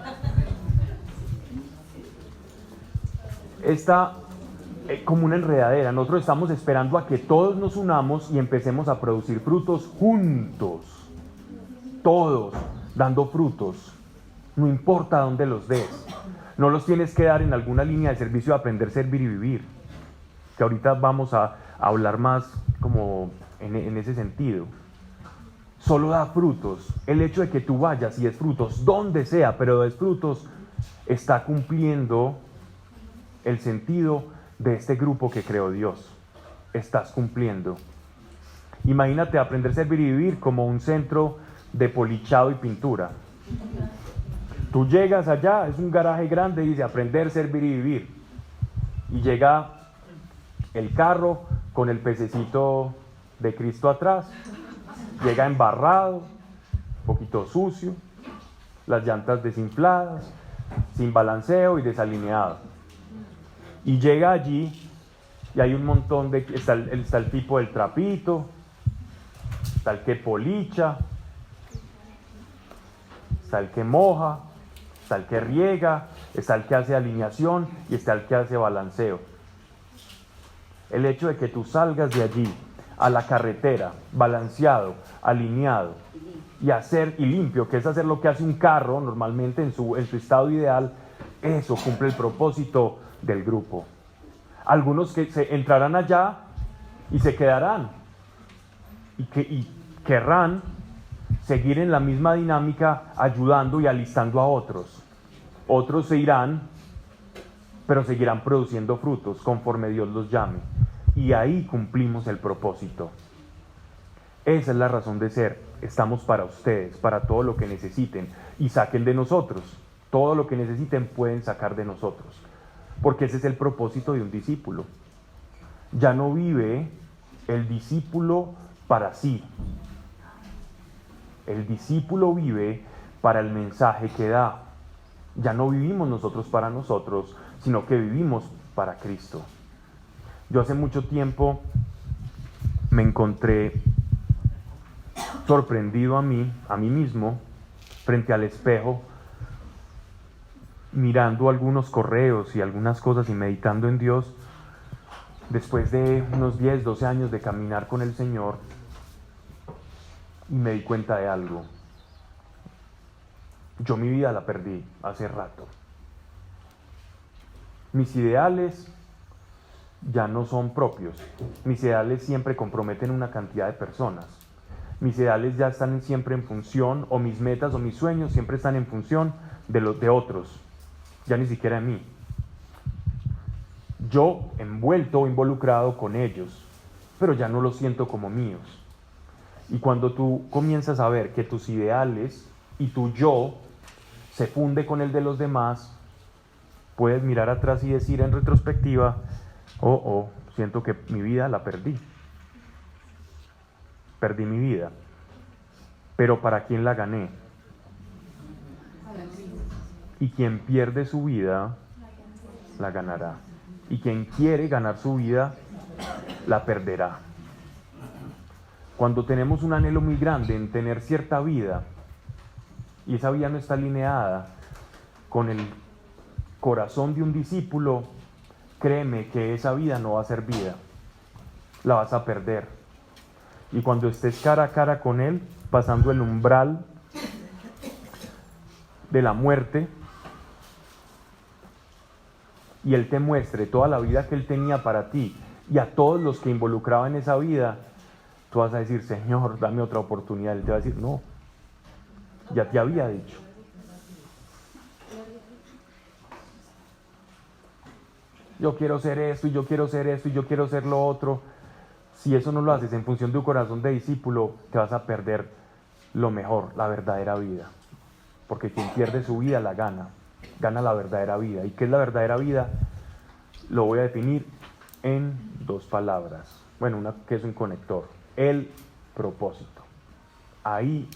Esta como una enredadera, nosotros estamos esperando a que todos nos unamos y empecemos a producir frutos juntos, todos dando frutos, no importa dónde los des, no los tienes que dar en alguna línea de servicio de aprender, servir y vivir, que ahorita vamos a hablar más como en ese sentido. Solo da frutos. El hecho de que tú vayas y des frutos, donde sea, pero des frutos, está cumpliendo el sentido de este grupo que creó Dios. Estás cumpliendo. Imagínate aprender, servir y vivir como un centro de polichado y pintura. Tú llegas allá, es un garaje grande, dice aprender, servir y vivir. Y llega el carro con el pececito de Cristo atrás. Llega embarrado, un poquito sucio, las llantas desinfladas, sin balanceo y desalineado. Y llega allí y hay un montón de... Está el tipo del trapito, está el que policha, está el que moja, está el que riega, está el que hace alineación y está el que hace balanceo. El hecho de que tú salgas de allí a la carretera, balanceado, alineado y limpio, que es hacer lo que hace un carro normalmente en su estado ideal, eso cumple el propósito del grupo. Algunos que se entrarán allá y se quedarán y querrán seguir en la misma dinámica ayudando y alistando a otros. Otros se irán, pero seguirán produciendo frutos conforme Dios los llame. Y ahí cumplimos el propósito. Esa es la razón de ser. Estamos para ustedes, para todo lo que necesiten. Y saquen de nosotros. Todo lo que necesiten pueden sacar de nosotros. Porque ese es el propósito de un discípulo. Ya no vive el discípulo para sí. El discípulo vive para el mensaje que da. Ya no vivimos nosotros para nosotros, sino que vivimos para Cristo. Yo hace mucho tiempo me encontré sorprendido a mí mismo, frente al espejo, mirando algunos correos y algunas cosas y meditando en Dios, después de unos 10, 12 años de caminar con el Señor, y me di cuenta de algo. Yo mi vida la perdí hace rato. Mis ideales ya no son propios. Mis ideales siempre comprometen una cantidad de personas. Mis ideales ya están siempre en función, o mis metas o mis sueños siempre están en función de otros, ya ni siquiera de mí. Yo envuelto o involucrado con ellos, pero ya no los siento como míos. Y cuando tú comienzas a ver que tus ideales y tu yo se funde con el de los demás, puedes mirar atrás y decir en retrospectiva: siento que mi vida la perdí. Perdí mi vida. Pero ¿para quién la gané? Y quien pierde su vida, la ganará. Y quien quiere ganar su vida, la perderá. Cuando tenemos un anhelo muy grande en tener cierta vida, y esa vida no está alineada con el corazón de un discípulo, créeme que esa vida no va a ser vida, la vas a perder. Y cuando estés cara a cara con Él, pasando el umbral de la muerte, y Él te muestre toda la vida que Él tenía para ti y a todos los que involucraba en esa vida, tú vas a decir, Señor, dame otra oportunidad. Él te va a decir, no, ya te había dicho. Yo quiero ser esto, y yo quiero ser esto, y yo quiero ser lo otro. Si eso no lo haces en función de un corazón de discípulo, te vas a perder lo mejor, la verdadera vida. Porque quien pierde su vida la gana la verdadera vida. ¿Y qué es la verdadera vida? Lo voy a definir en 2 palabras. Bueno, una que es un conector. El propósito. Ahí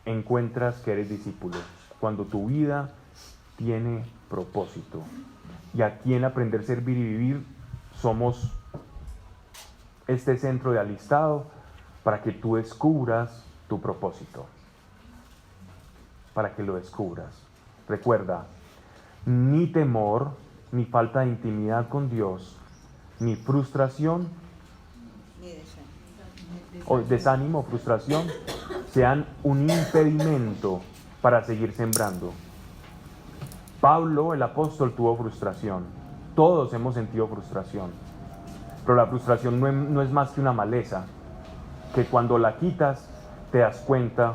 encuentras que eres discípulo. Cuando tu vida tiene propósito. Y aquí en Aprender, Servir y Vivir somos este centro de alistado para que tú descubras tu propósito. Para que lo descubras. Recuerda, ni temor, ni falta de intimidad con Dios, ni frustración, o desánimo, frustración, sean un impedimento para seguir sembrando. Pablo, el apóstol, tuvo frustración. Todos hemos sentido frustración. Pero la frustración no es más que una maleza, que cuando la quitas, te das cuenta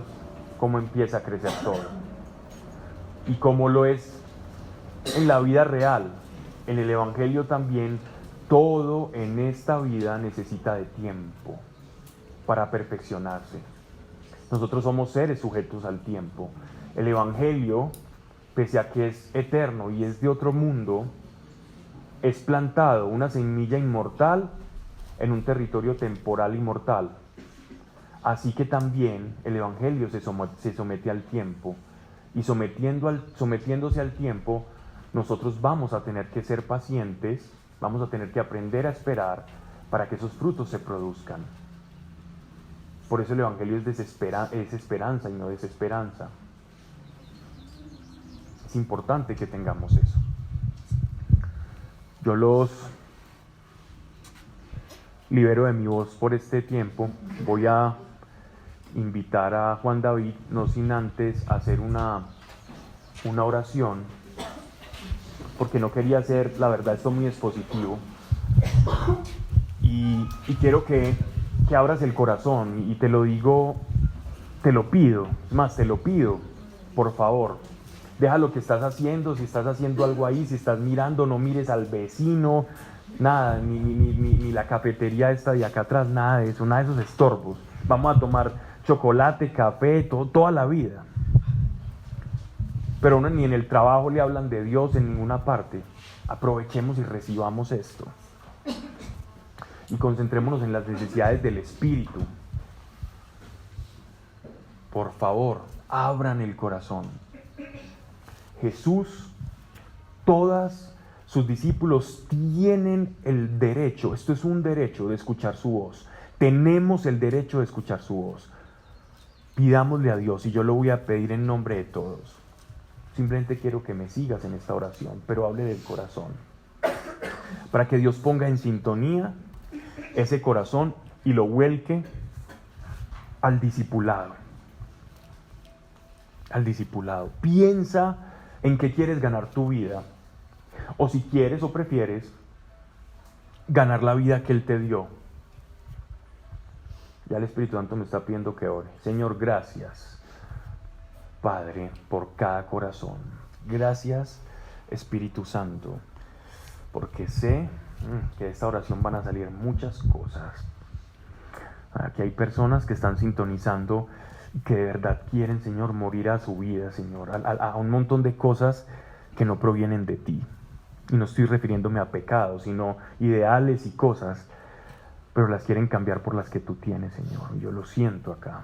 cómo empieza a crecer todo. Y como lo es en la vida real, en el Evangelio también, todo en esta vida necesita de tiempo para perfeccionarse. Nosotros somos seres sujetos al tiempo. El Evangelio, pese a que es eterno y es de otro mundo, es plantado una semilla inmortal en un territorio temporal y mortal. Así que también el Evangelio se somete al tiempo. Y sometiéndose al tiempo, nosotros vamos a tener que ser pacientes, vamos a tener que aprender a esperar para que esos frutos se produzcan. Por eso el Evangelio es esperanza y no desesperanza. Es importante que tengamos eso. Yo los libero de mi voz por este tiempo. Voy a invitar a Juan David, no sin antes hacer una oración, porque no quería hacer, la verdad, esto muy expositivo, y quiero que abras el corazón, y te lo digo, te lo pido, es más, te lo pido, por favor, deja lo que estás haciendo, si estás haciendo algo ahí, si estás mirando, no mires al vecino, nada, ni la cafetería esta de acá atrás, nada de eso, nada de esos estorbos. Vamos a tomar chocolate, café, toda la vida. Pero ni en el trabajo le hablan de Dios en ninguna parte. Aprovechemos y recibamos esto. Y concentrémonos en las necesidades del Espíritu. Por favor, abran el corazón. Jesús, todos sus discípulos tienen el derecho, esto es un derecho, de escuchar su voz. Tenemos el derecho de escuchar su voz. Pidámosle a Dios, y yo lo voy a pedir en nombre de todos. Simplemente quiero que me sigas en esta oración, pero hable del corazón. Para que Dios ponga en sintonía ese corazón y lo vuelque al discipulado. Al discipulado. Piensa en qué quieres ganar tu vida. O si quieres o prefieres ganar la vida que Él te dio. Ya el Espíritu Santo me está pidiendo que ore. Señor, gracias, Padre, por cada corazón. Gracias, Espíritu Santo, porque sé que de esta oración van a salir muchas cosas. Aquí hay personas que están sintonizando, que de verdad quieren, Señor, morir a su vida, Señor, a un montón de cosas que no provienen de ti. Y no estoy refiriéndome a pecados, sino ideales y cosas, pero las quieren cambiar por las que tú tienes, Señor. Yo lo siento acá.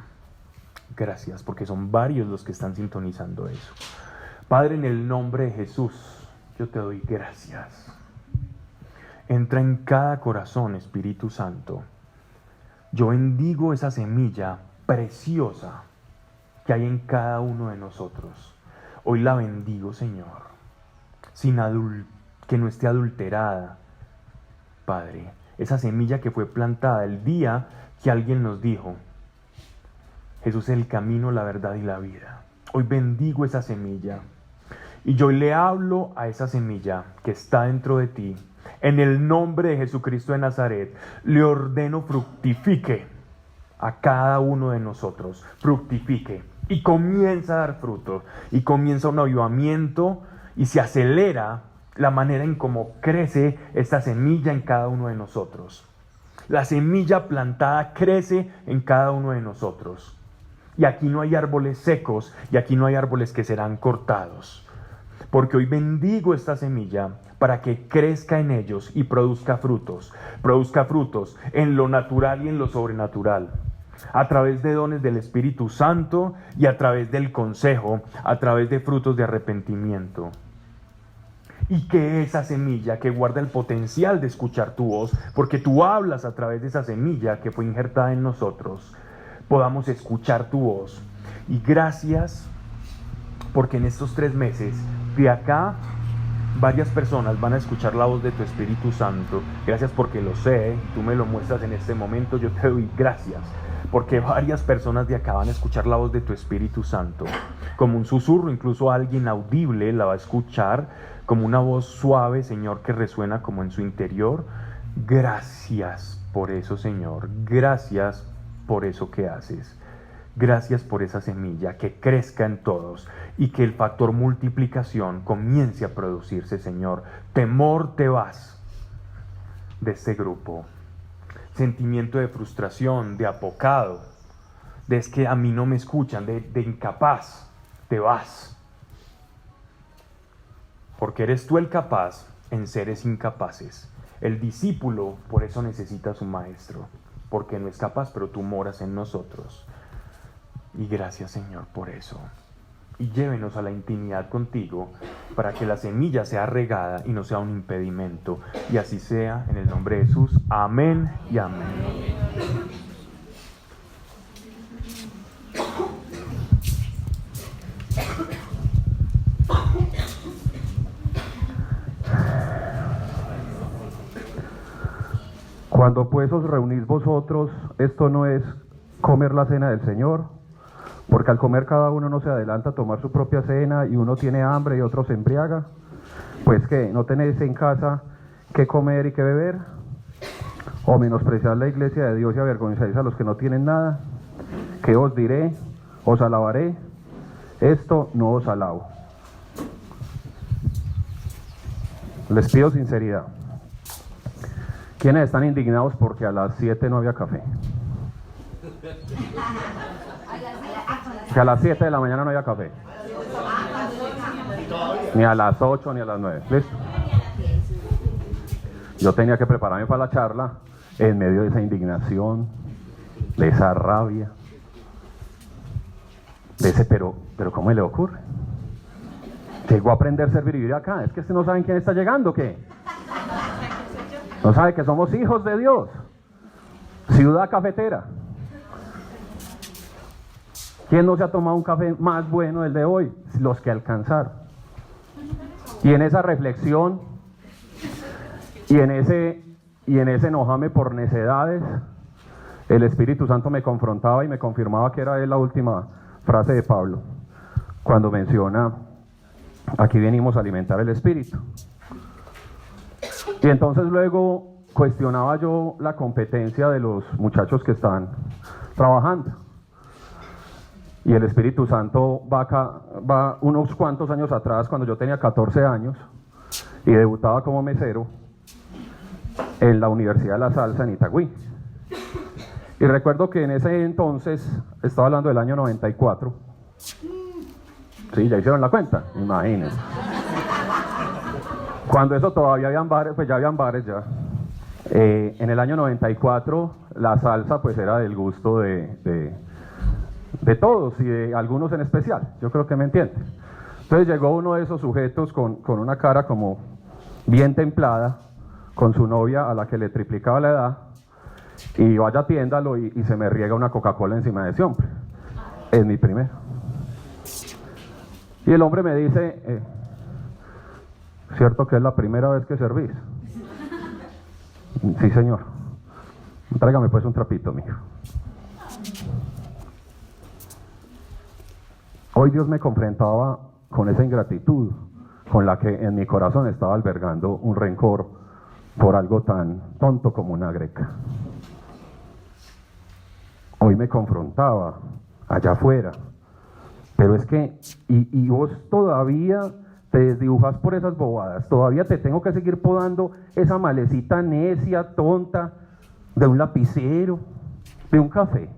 Gracias, porque son varios los que están sintonizando eso. Padre, en el nombre de Jesús, yo te doy gracias. Entra en cada corazón, Espíritu Santo. Yo bendigo esa semilla preciosa que hay en cada uno de nosotros. Hoy la bendigo, Señor, que no esté adulterada, Padre. Esa semilla que fue plantada el día que alguien nos dijo, Jesús es el camino, la verdad y la vida. Hoy bendigo esa semilla. Y yo le hablo a esa semilla que está dentro de ti. En el nombre de Jesucristo de Nazaret, le ordeno fructifique a cada uno de nosotros. Fructifique. Y comienza a dar frutos. Y comienza un avivamiento. Y se acelera la manera en cómo crece esta semilla en cada uno de nosotros. La semilla plantada crece en cada uno de nosotros. Y aquí no hay árboles secos. Y aquí no hay árboles que serán cortados. Porque hoy bendigo esta semilla para que crezca en ellos y produzca frutos en lo natural y en lo sobrenatural, a través de dones del Espíritu Santo y a través del consejo, a través de frutos de arrepentimiento. Y que esa semilla que guarda el potencial de escuchar tu voz, porque tú hablas a través de esa semilla que fue injertada en nosotros, podamos escuchar tu voz. Y gracias porque en estos 3 meses de acá varias personas van a escuchar la voz de tu Espíritu Santo. Gracias porque lo sé, tú me lo muestras en este momento. Yo te doy gracias porque varias personas de acá van a escuchar la voz de tu Espíritu Santo como un susurro. Incluso alguien audible la va a escuchar como una voz suave, Señor, que resuena como en su interior. Gracias por eso, Señor. Gracias por eso que haces. Gracias por esa semilla, que crezca en todos y que el factor multiplicación comience a producirse, Señor. Temor te vas de este grupo. Sentimiento de frustración, de apocado, de es que a mí no me escuchan, de incapaz, te vas. Porque eres tú el capaz en seres incapaces. El discípulo por eso necesita a su maestro, porque no es capaz, pero tú moras en nosotros. Y gracias, Señor, por eso. Y llévenos a la intimidad contigo para que la semilla sea regada y no sea un impedimento. Y así sea, en el nombre de Jesús. Amén y amén. Cuando pues os reunís vosotros, esto no es comer la cena del Señor, porque al comer cada uno no se adelanta a tomar su propia cena y uno tiene hambre y otro se embriaga. Pues ¿qué? ¿No tenéis en casa qué comer y qué beber? ¿O menospreciad la iglesia de Dios y avergonzáis a los que no tienen nada? ¿Qué os diré? ¿Os alabaré? Esto no os alabo. Les pido sinceridad. ¿Quiénes están indignados porque a las 7 no había café? Que a las 7 de la mañana no había café. Ni a las 8 ni a las 9. ¿Listo? Yo tenía que prepararme para la charla en medio de esa indignación, de esa rabia, de ese pero ¿cómo le ocurre? Llegó a aprender a servir y vivir acá. Es que no saben quién está llegando, ¿qué? No sabe que somos hijos de Dios. Ciudad cafetera. ¿Quién no se ha tomado un café más bueno del de hoy? Los que alcanzaron. Y en esa reflexión y en ese enojame por necedades, el Espíritu Santo me confrontaba y me confirmaba que era la última frase de Pablo cuando menciona: aquí venimos a alimentar el Espíritu. Y entonces luego cuestionaba yo la competencia de los muchachos que están trabajando. Y el Espíritu Santo va unos cuantos años atrás, cuando yo tenía 14 años y debutaba como mesero en la Universidad de la Salsa en Itagüí. Y recuerdo que en ese entonces, estaba hablando del año 94. Sí, ya hicieron la cuenta, imagínense. Cuando eso todavía habían bares, pues ya habían bares ya. En el año 94 la salsa pues era del gusto de todos y de algunos en especial, yo creo que me entienden. Entonces llegó uno de esos sujetos con una cara como bien templada, con su novia a la que le triplicaba la edad, y vaya atiéndalo y se me riega una Coca-Cola encima de ese hombre. Es mi primero. Y el hombre me dice, ¿cierto que es la primera vez que servís? Sí, señor. Tráigame pues un trapito, mijo. Hoy Dios me confrontaba con esa ingratitud con la que en mi corazón estaba albergando un rencor por algo tan tonto como una greca. Hoy me confrontaba allá afuera, pero es que, y vos todavía te desdibujas por esas bobadas, todavía te tengo que seguir podando esa malecita necia, tonta, de un lapicero, de un café.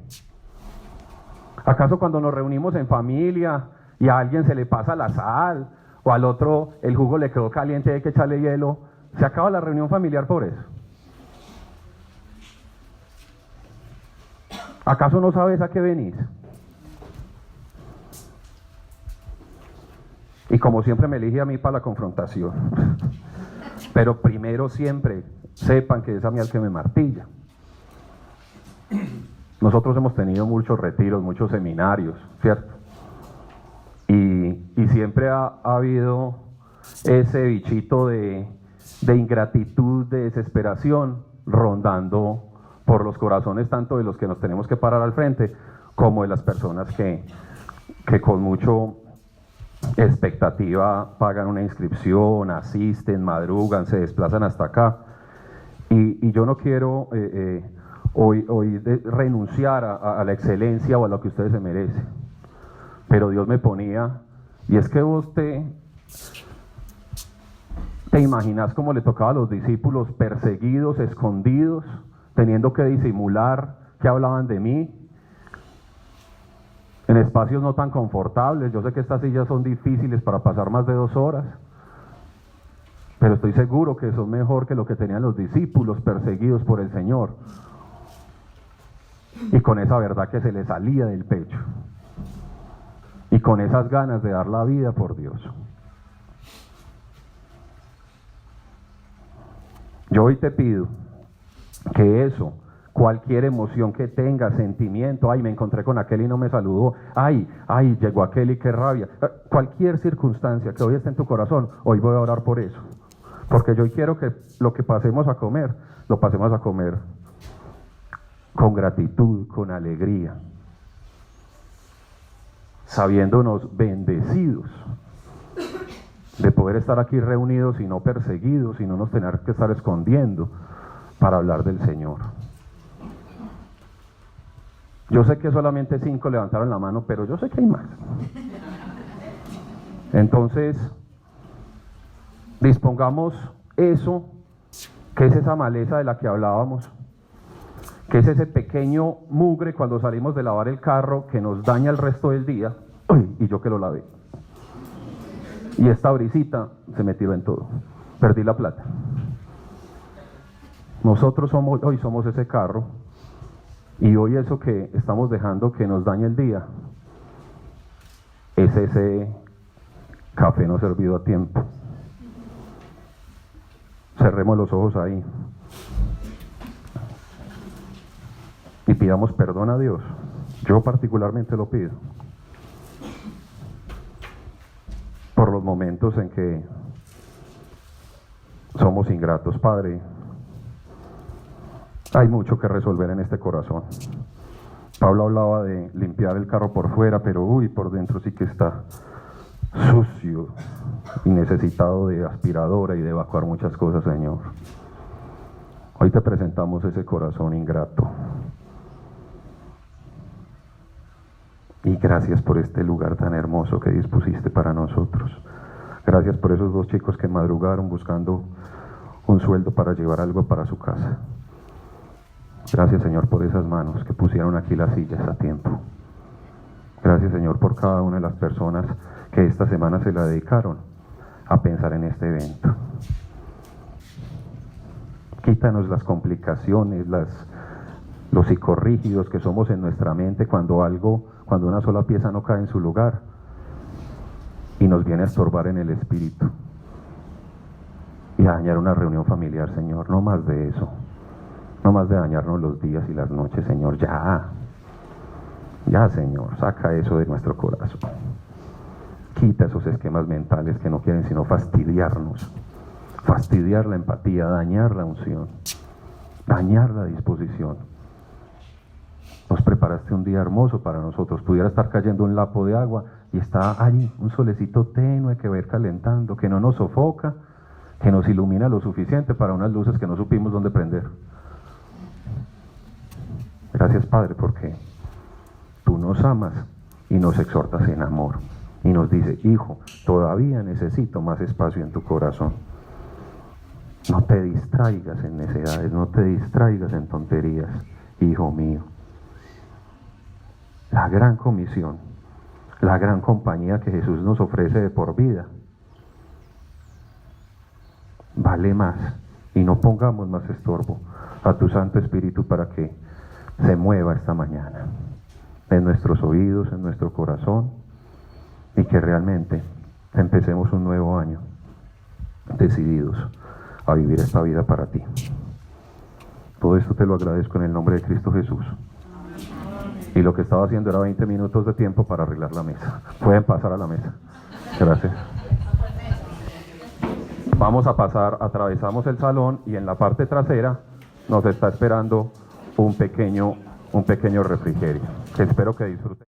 ¿Acaso cuando nos reunimos en familia y a alguien se le pasa la sal, o al otro el jugo le quedó caliente y hay que echarle hielo, se acaba la reunión familiar por eso? ¿Acaso no sabes a qué venís? Y como siempre me elige a mí para la confrontación. Pero primero siempre sepan que es a mí el que me martilla. Nosotros hemos tenido muchos retiros, muchos seminarios, ¿cierto? Y siempre ha habido ese bichito de ingratitud, de desesperación, rondando por los corazones tanto de los que nos tenemos que parar al frente, como de las personas que con mucho expectativa pagan una inscripción, asisten, madrugan, se desplazan hasta acá. Y yo no quiero hoy renunciar a la excelencia o a lo que ustedes se merecen, pero Dios me ponía, y es que vos te imaginas cómo le tocaba a los discípulos perseguidos, escondidos, teniendo que disimular que hablaban de mí, en espacios no tan confortables. Yo sé que estas sillas son difíciles para pasar más de 2 horas, pero estoy seguro que son mejor que lo que tenían los discípulos perseguidos por el Señor, y con esa verdad que se les salía del pecho, y con esas ganas de dar la vida por Dios. Yo hoy te pido que eso, cualquier emoción que tengas, sentimiento, ay, me encontré con aquel y no me saludó, ay, llegó aquel y qué rabia, cualquier circunstancia que hoy esté en tu corazón, hoy voy a orar por eso, porque yo quiero que lo que pasemos a comer, lo pasemos a comer con gratitud, con alegría, sabiéndonos bendecidos de poder estar aquí reunidos y no perseguidos, y no nos tener que estar escondiendo para hablar del Señor. Yo sé que solamente 5 levantaron la mano, pero yo sé que hay más. Entonces, dispongamos eso, que es esa maleza de la que hablábamos, que es ese pequeño mugre cuando salimos de lavar el carro que nos daña el resto del día. Uy, y yo que lo lavé. Y esta brisita se me tiró en todo. Perdí la plata. Nosotros hoy somos ese carro, y hoy eso que estamos dejando que nos dañe el día es ese café no servido a tiempo. Cerremos los ojos ahí y pidamos perdón a Dios. Yo particularmente lo pido por los momentos en que somos ingratos. Padre, hay mucho que resolver en este corazón. Pablo hablaba de limpiar el carro por fuera, pero por dentro sí que está sucio y necesitado de aspiradora y de evacuar muchas cosas, Señor. Hoy te presentamos ese corazón ingrato. Y gracias por este lugar tan hermoso que dispusiste para nosotros. Gracias por esos 2 chicos que madrugaron buscando un sueldo para llevar algo para su casa. Gracias, Señor, por esas manos que pusieron aquí las sillas a tiempo. Gracias, Señor, por cada una de las personas que esta semana se la dedicaron a pensar en este evento. Quítanos las complicaciones, los psicorrígidos que somos en nuestra mente cuando una sola pieza no cae en su lugar y nos viene a estorbar en el espíritu y a dañar una reunión familiar, Señor. No más de eso. No más de dañarnos los días y las noches, Señor. Ya, Señor, saca eso de nuestro corazón. Quita esos esquemas mentales que no quieren sino fastidiarnos, fastidiar la empatía, dañar la unción, dañar la disposición. Nos preparaste un día hermoso para nosotros. Pudiera estar cayendo un lapo de agua, y está allí, un solecito tenue que va a ir calentando, que no nos sofoca, que nos ilumina lo suficiente para unas luces que no supimos dónde prender. Gracias, Padre, porque tú nos amas y nos exhortas en amor. Y nos dice, hijo, todavía necesito más espacio en tu corazón. No te distraigas en necedades, no te distraigas en tonterías, hijo mío. La gran comisión, la gran compañía que Jesús nos ofrece de por vida, vale más. Y no pongamos más estorbo a tu Santo Espíritu para que se mueva esta mañana en nuestros oídos, en nuestro corazón, y que realmente empecemos un nuevo año decididos a vivir esta vida para ti. Todo esto te lo agradezco en el nombre de Cristo Jesús. Y lo que estaba haciendo era 20 minutos de tiempo para arreglar la mesa. Pueden pasar a la mesa. Gracias. Vamos a pasar, atravesamos el salón y en la parte trasera nos está esperando un pequeño refrigerio, que espero que disfruten.